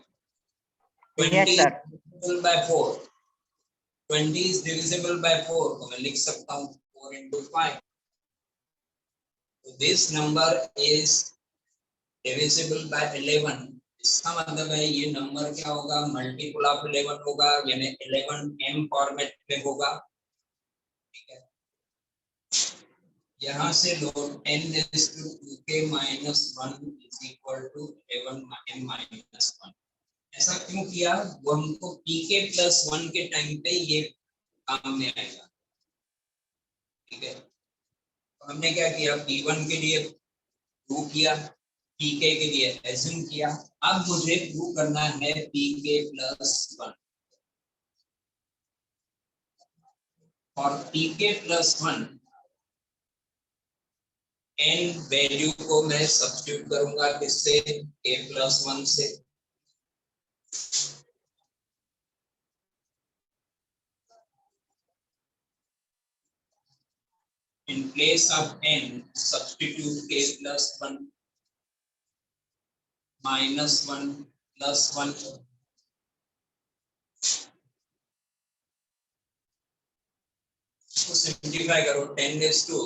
20 Yes, is sir. divisible by 4, 20 is divisible by 4, तो मैं लिख सकता हूँ 4 into 5, so this number is divisible by 11। इसका मतलब है ये नंबर क्या होगा, मल्टीपल ऑफ 11 होगा, यानी 11m फॉर्मेट में होगा। ठीक है, यहाँ से लो 10 raised to 2k minus 1 is equal to 11m minus 1। ऐसा क्यों किया, वो हमको pk plus 1 के टाइम पे ये काम में आएगा। ठीक है, तो हमने क्या किया, p1 के लिए प्रूव किया, pk के लिए एज्यूम किया, अब मुझे प्रूव करना है pk plus 1। और pk plus 1 n वैल्यू को मैं सब्स्टिट्यूट करूंगा किससे, k plus 1 से। इन place of n, substitute k plus 1 minus 1 plus 1. तो सिंप्लीफाई करो 10 raised to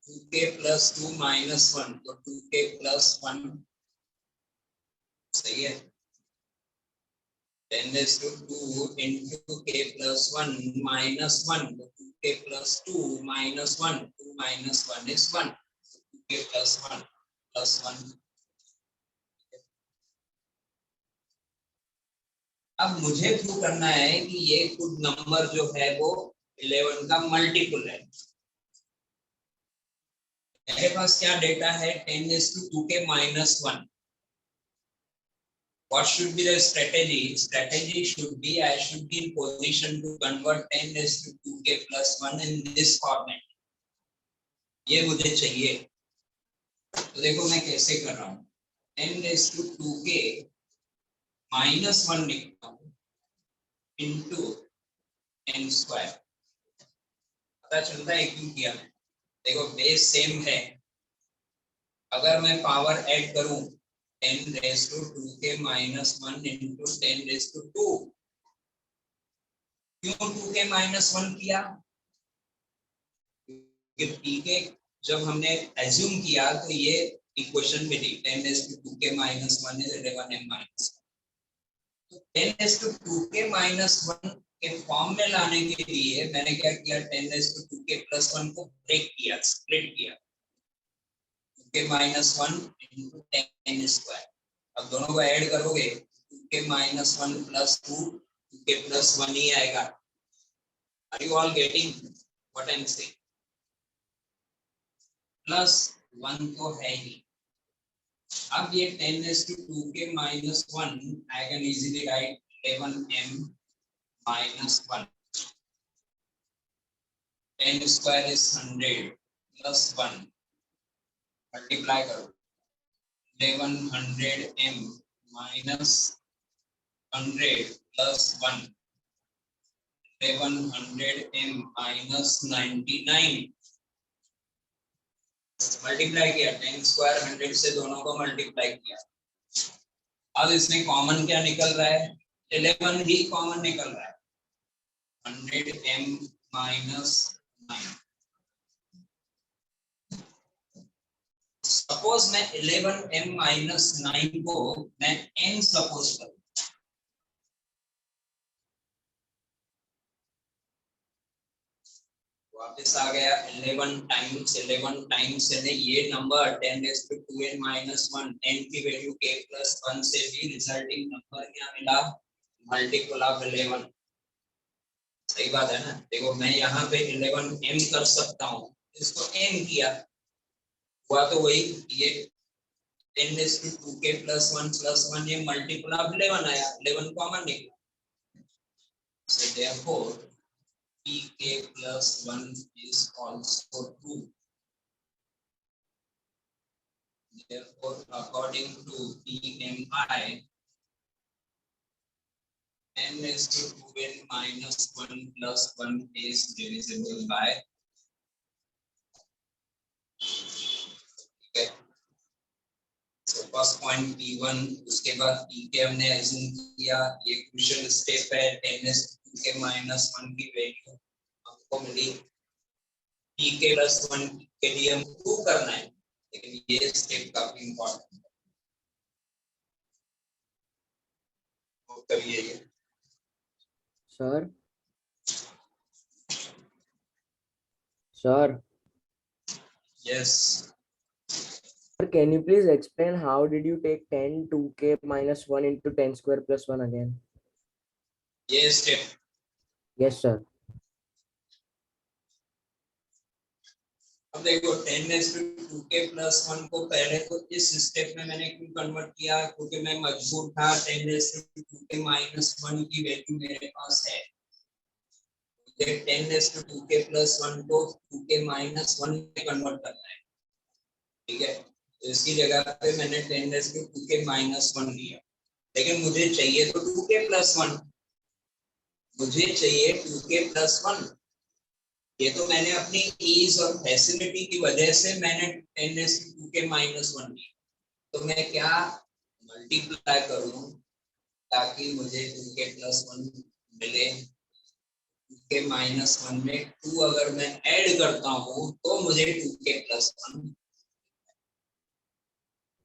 2k plus 2 minus 1 तो 2k plus 1 सही है 10 raised to 2 into k plus 1 minus 1 तो 2k plus 2 minus 1 2 minus 1 is 1 so 2k plus 1 plus 1. अब मुझे prove करना है कि ये कुछ नंबर जो है वो 11 का मल्टीपल है. मेरे पास क्या डेटा है 10 raised to 2k minus 1. What should be the strategy? Strategy should be I should be in position to convert 10 raised to 2k plus 1 in this format. ये मुझे चाहिए. तो देखो मैं कैसे कर रहा हूँ 10 raised to 2k minus 1 लिखता हूँ into n square. पता चलता है क्यों किया है. देखो बेस सेम है. अगर मैं पावर ऐड करूं 10 raised to 2k minus 1 into 10 raised to 2. क्यों 2k minus 1 किया? क्योंकि pk जब हमने assume किया तो ये इक्वेशन में थी 10 raised to 2k minus 1 is 11m minus 1. तो 10 raised to 2k minus 1 के फॉर्म में लाने के लिए मैंने क्या किया 10 raised to 2k plus 1 को ब्रेक किया स्प्लिट किया 2k minus 1 into 10 square. अब दोनों को ऐड करोगे 2k minus 1 plus 2 2k plus 1 ही आएगा. Are you all getting what I'm saying? Plus 1 तो है ही. अब ये 10 raised to 2k minus 1 I can easily write 11m minus 1. 10 square is 100 plus 1. Multiply करो 1100m minus 100 plus 1. 1100m minus 99. Multiply किया 10 square 100 से दोनों को मल्टीप्लाई किया. अब इसमें कॉमन क्या निकल रहा है 11 ही कॉमन निकल रहा है 100m minus 9. सपोज मैं 11m minus 9 को मैं n सपोज करूं वापस आ गया 11 टाइम्स यानी ये number 10 raised to 2n minus 1 n की वैल्यू k plus 1 से भी रिजल्टिंग नंबर क्या मिला मल्टीपल ऑफ 11. सही बात है ना. देखो मैं यहाँ पे 11m कर सकता हूँ इसको n किया हुआ तो वही ये 10 raised to 2k plus 1 ये मल्टीपल ऑफ 11 आया 11 कॉमन निकला. So therefore pk plus 1 is also true. Therefore, according to PMI, n raised to 2n minus 1 plus 1 is divisible by. Okay. So first point P1, उसके बाद pk हमने assume किया. ये crucial step है 10 raised to 2k minus 1 की value आपको मिली. pk plus 1 के लिए हम प्रूव करना है लेकिन ये स्टेप काफी इंपॉर्टेंट है. तो करिए ये Sir, yes can you please explain how did you take 10 2k minus 1 into 10 square plus 1 again? ये स्टेप. Yes, sir. अब देखो 10 raised to 2k plus 1 को पहले तो इस स्टेप में मैंने क्यों कन्वर्ट किया क्योंकि मैं मजबूर था 10 raised to 2k minus 1 की वैल्यू मेरे पास है. 10 raised to 2k plus 1 को 2k minus 1 में कन्वर्ट करना है. ठीक है तो इसकी जगह पे मैंने 10 raised to 2k minus 1 लिया. लेकिन मुझे चाहिए तो 2k plus 1. मुझे चाहिए 2k plus 1. ये तो मैंने अपनी ईज और फैसिलिटी की वजह से मैंने 10⁻² के -1 ली, तो मैं क्या मल्टीप्लाई करूं ताकि मुझे 2 के +1 मिले। 2 के -1 में 2 अगर मैं ऐड करता हूं तो मुझे 2 के +1,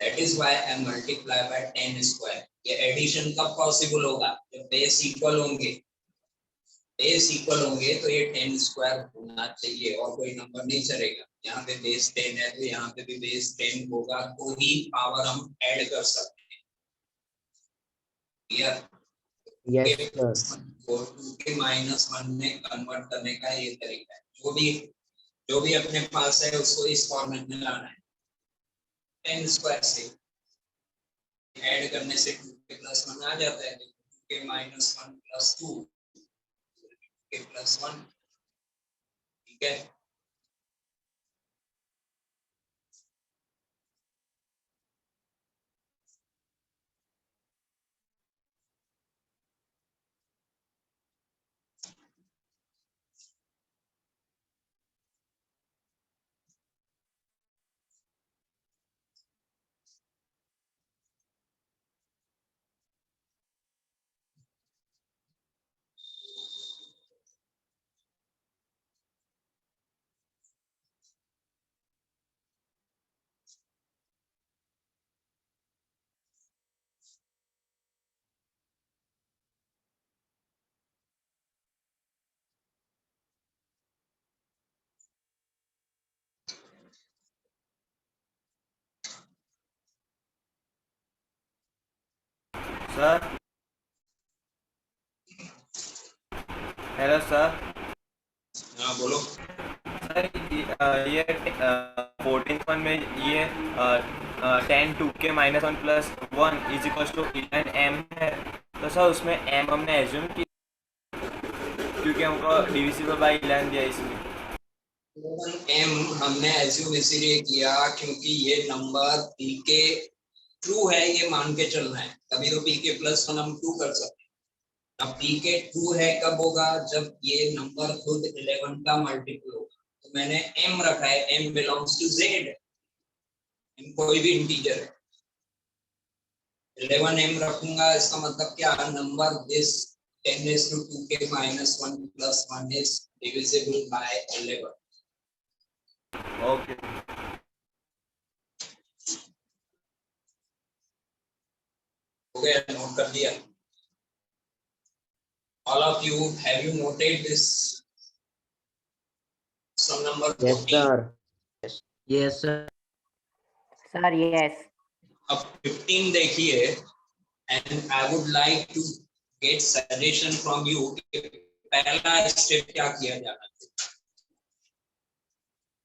that is why I multiply by 10²। ये एडिशन कब पॉसिबल होगा? जब बेस इक्वल होंगे। बेस इक्वल होंगे तो ये 10² होना चाहिए और कोई नंबर नहीं चलेगा। यहाँ पे बेस 10 है तो यहाँ पे भी बेस 10 होगा, तो ही पावर हम ऐड कर सकते हैं। क्लियर? Yes, sir. को 2 के -1 में कन्वर्ट करने का ये तरीका है। जो भी अपने पास है उसको इस फॉर्मेट में लाना है। 10² से ऐड करने से 2 के +1 आ जाता है। 2 के -1 + 2 के +1, ठीक है। Sir, hello sir. हाँ बोलो। सर ये 14th वन में ये 10 2 के -1 + 1 = 11 m है, तो सर उसमें m हमने एज्यूम की क्योंकि हमको डिविजिबल बाय 11 दिया इसलिए। m हमने एज्यूम इसीलिए किया क्योंकि ये नंबर p के ट्रू है, ये मान के चलना है, तभी तो p के +1 हम 2 कर सकते हैं। अब p के ट्रू है कब होगा? जब ये नंबर खुद 11 का मल्टीपल होगा। तो मैंने m रखा है, m belongs to z, m कोई भी इंटीजर है। 11 m रखूंगा, इसका मतलब क्या? नंबर दिस 10⁻² के -1 + 1 is divisible by 11। ओके। हो गया? नोट कर दिया? All of you, have you noted this sum number 14? Yes, sir. Yes, sir. Sir, yes. अब 15 देखिए, and I would like to get suggestion from you कि पहला step क्या किया जाना चाहिए।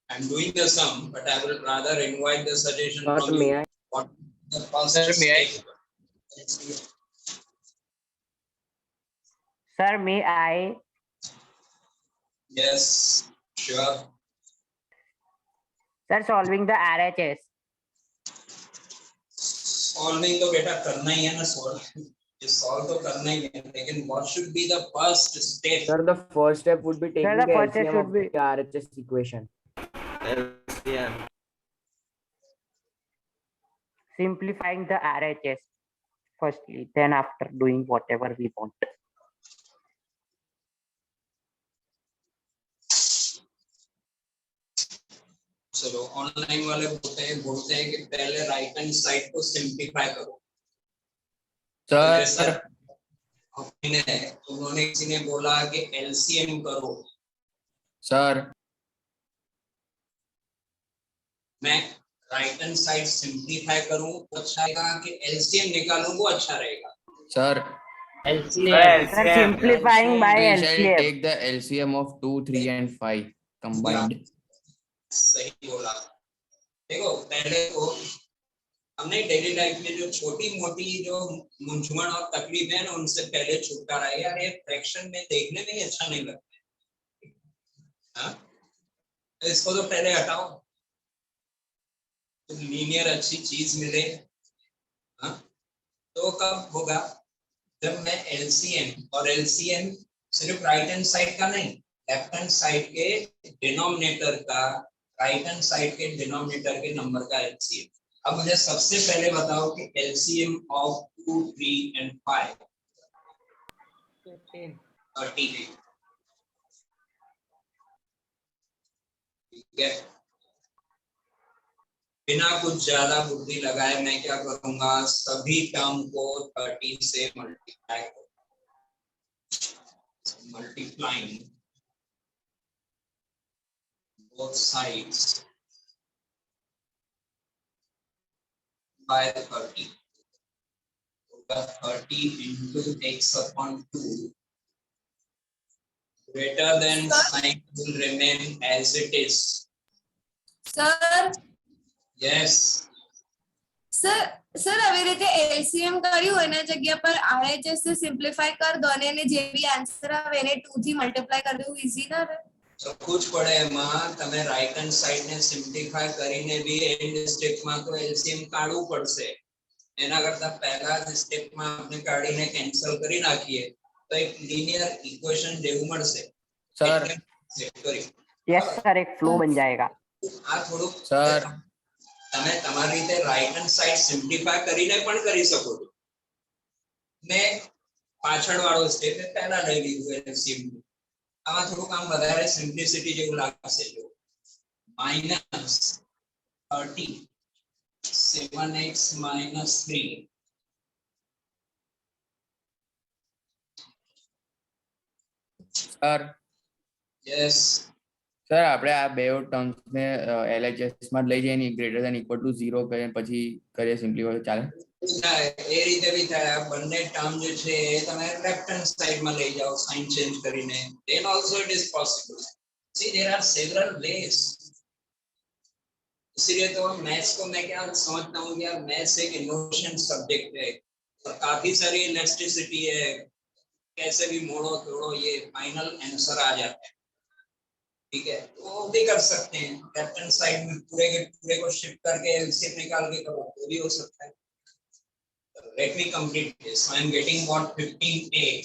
I'm doing the sum, but I will rather invite the suggestion Sir, from may you. I? What the first step? Sir, may I? Yes, sure. Sir, solving the RHS. Solving तो बेटा करना ही है ना, solve तो करना ही है, लेकिन what should be the first step? Sir, the first step would be taking the the first step LCM should of be- the RHS equation. LCM. Simplifying the RHS firstly, then after doing whatever we want. चलो, online वाले बोलते हैं कि पहले right hand side को simplify करो। Sir उन्होंने किसी ने बोला कि एलसीएम करो। सर मैं राइट हैंड साइड सिंप्लीफाई करूं तो अच्छा रहेगा कि एलसीएम निकालूं वो अच्छा रहेगा? Sir Sir, simplifying by we shall LCM. take the LCM of 2 3 and 5 combined. सही बोला। देखो, पहले तो हमने डेली लाइफ में जो छोटी मोटी जो मूंझवण और तकलीफ है ना, उनसे पहले छुटकारा है। यार ये फ्रैक्शन में देखने में ही अच्छा नहीं लगता है, हाँ? तो इसको तो पहले हटाओ, तो लीनियर अच्छी चीज मिले, हाँ? तो कब होगा? जब मैं एलसीएम, और एलसीएम सिर्फ राइट हैंड साइड का नहीं, लेफ्ट हैंड साइड के डिनोमिनेटर का राइट हैंड साइड के डिनोमिनेटर के नंबर का एलसीएम। अब मुझे सबसे पहले बताओ कि एलसीएम ऑफ 2, 3 and 5 38। ठीक है, बिना कुछ ज्यादा बुद्धि लगाए मैं क्या करूंगा, सभी टर्म को 30 से मल्टीप्लाई करूंगा। Multiplying both sides by 30. 30 into x upon 2 greater than sign will remain as it is. Sir Yes. Sir આવી રીતે એલસીએમ કર્યું એના જગ્યા પર આરએચએસ ને સિમ્પ્લિફાઈ કર દો અને એને જે બી આન્સર આવે એને 2 થી મલ્ટીપ્લાય કરી દેવું ઈઝી ના રહે? So कुछ पड़े एमा तमे राइट हैंड साइड ने सिम्प्लिफाई करीने भी एंड स्टेप में तो एलसीएम काढવું પડશે। એના કરતા પહેલા જ સ્ટેપ માં આપણે કાઢીને કેન્સલ કરી નાખીએ તો એક લિનિયર ઇક્વેશન જેવું મળશે। सर સોરી यस सर, एक फ्लो बन जाएगा। આ થોડું सर તમે તમારી રીતે રાઈટ હેન્ડ સાઈડ સિમ્પ્લિફાઈ કરીને પણ કરી શકો છો। મેં પાછળ વાળો સ્ટેપ પહેલા લઈ લીધું એલસીએમ। આમાં થોડું કામ વધારે સિમ્પ્લિસિટી જેવું લાગશે। જો -30 7x - 3 सर यस सर આપણે આ બે ટર્મ્સ ને LHS માં લઈ જઈને ગ્રેટર ધેન ઇક્વલ ટુ 0 કરીને પછી કરીએ સિમ્પ્લિફાઈ ચાલે? એ રીતે બી થાય। બંને ટર્મ જે છે એ તમે લેફ્ટ હેન્ડ સાઈડ માં લઈ જાઓ સાઇન ચેન્જ કરીને, then also it is possible. See, there are several ways. इसीलिए तो मैथ्स को मैं क्या समझता हूँ यार, मैथ्स एक इमोशन सब्जेक्ट है और काफी सारी इलास्टिसिटी है। कैसे भी मोड़ो तोड़ो ये फाइनल आंसर आ जाता है। ठीक है, तो वो भी कर सकते हैं। लेफ्ट हैंड साइड में पूरे के पूरे को शिफ्ट करके एलसीएम निकाल के करो तो भी हो सकता है। Let me complete this. I am getting what 15x.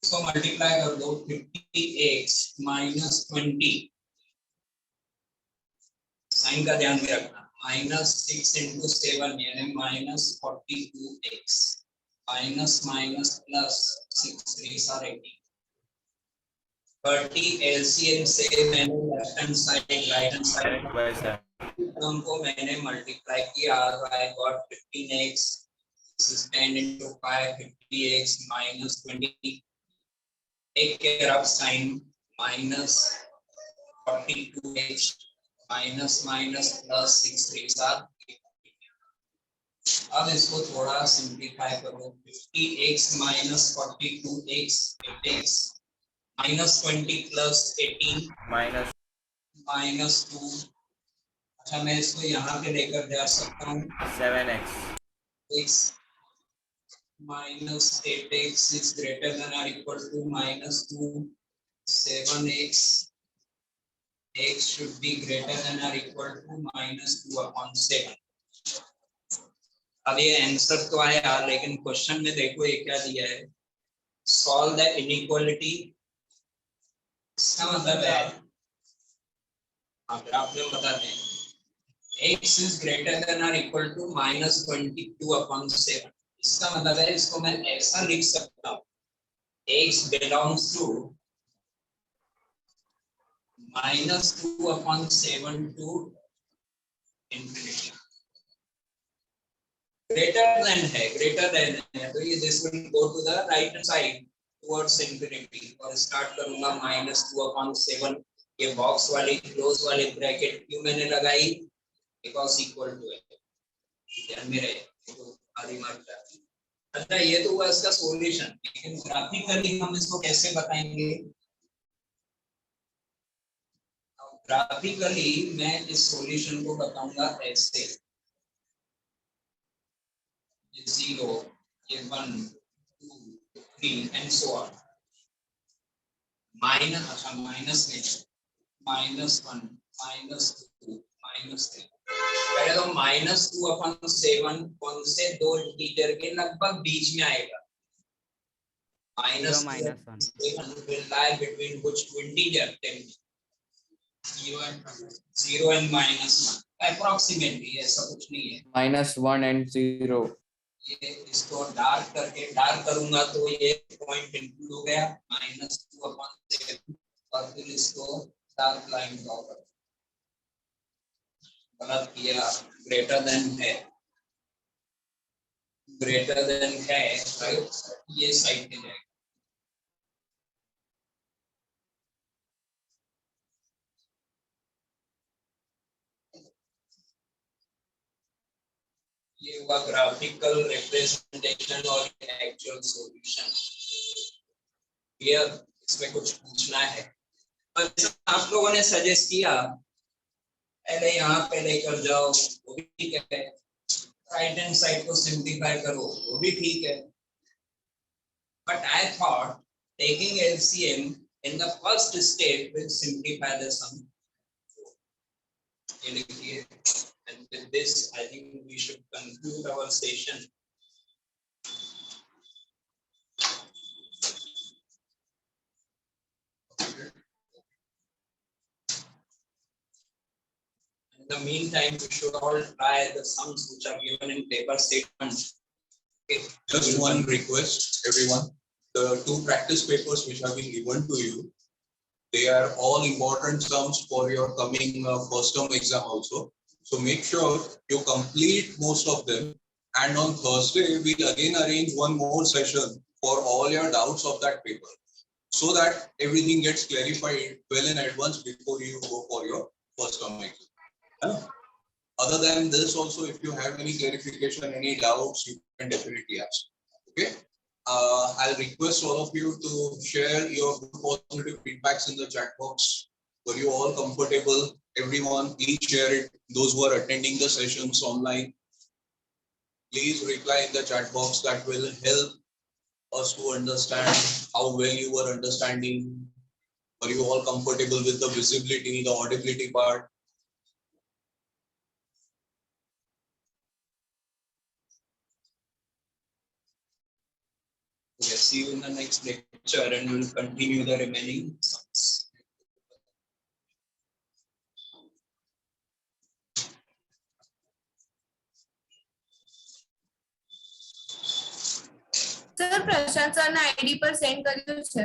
So multiply कर दो 50x minus 20. साइन का ध्यान में रखना। -6 into 7 यानी -42x minus plus 6 3 are 18। 30 LCM से मैंने left hand side right hand side वैसा टर्म को मैंने मल्टीप्लाई किया। I got 15x. This is 10 into 5 50x minus 20। take care of sign -42x minus plus 6 3 are। अब इसको थोड़ा सिंप्लीफाई करो। 50x minus 42x 8x minus 20 plus 18 minus 2। अच्छा मैं इसको यहाँ पे लेकर जा सकता हूँ। 7x x minus 8x is greater than or equal to -2 7x x should be greater than or equal to -2/7। अब ये आंसर तो आया लेकिन क्वेश्चन में देखो ये क्या दिया है, सॉल्व द इनइक्वालिटी। इसका मतलब है ग्राफ में बता दें x is greater than or equal to -22/7। इसका मतलब है इसको मैं ऐसा लिख सकता हूँ x belongs to -2/7 to infinity। greater than है तो ये this will go to the right hand side towards infinity और start करूंगा -2/7। ये बॉक्स वाली क्लोज वाली ब्रैकेट क्यों मैंने लगाई, बिकॉज इक्वल टू है। ध्यान में रहे तो आधी मात्रा। अच्छा ये तो हुआ इसका सॉल्यूशन, लेकिन ग्राफिकली हम इसको कैसे बताएंगे? ग्राफिकली मैं इस सॉल्यूशन को बताऊंगा ऐसे, ये 0 ये 1 2 3 एंड सो ऑन। माइनस अच्छा माइनस में -1 -2 -3। पहले तो -2/7 कौन से दो इंटीजर के लगभग बीच में आएगा, minus 0 minus 1. will lie between which two integer? Tell me. 0 and minus 1 approximately, ऐसा कुछ नहीं है. -1 and 0. ये इसको डार्क करके डार्क करूंगा तो ये पॉइंट इंक्लूड हो गया -2/7 और फिर इसको डार्क लाइन ड्रॉ कर. गलत किया. ग्रेटर देन है राइट. ये साइड पे जाएगा. ये हुआ ग्राफिकल रिप्रेजेंटेशन और एक्चुअल सॉल्यूशन. क्लियर. इसमें कुछ पूछना है? आप लोगों ने सजेस्ट किया पहले यहाँ पे लेकर जाओ, वो भी ठीक है. राइट हैंड साइड को सिंप्लीफाई करो, वो भी ठीक है. But I thought taking LCM in the first step will simplify the sum. ये लिखिए. And with this, I think we should conclude our session. In the meantime, we should all try the sums which are given in paper statement. Okay. Just one request, everyone. The 2 practice papers which have been given to you, they are all important sums for your coming first term exam also. So make sure you complete most of them. And on Thursday, we'll again arrange one more session for all your doubts of that paper, so that everything gets clarified well in advance before you go for your first term exam. Other than this, also, if you have any clarification, any doubts, you can definitely ask. Okay. I'll request all of you to share your positive feedbacks in the chat box. Were you all comfortable? Everyone, please share it. Those who are attending the sessions online, please reply in the chat box. That will help us to understand how well you were understanding. Are you all comfortable with the visibility, the audibility part? Okay, see you in the next lecture, and we'll continue the remaining sums. Sir Prashant sir ના ID પર send કર્યું છે.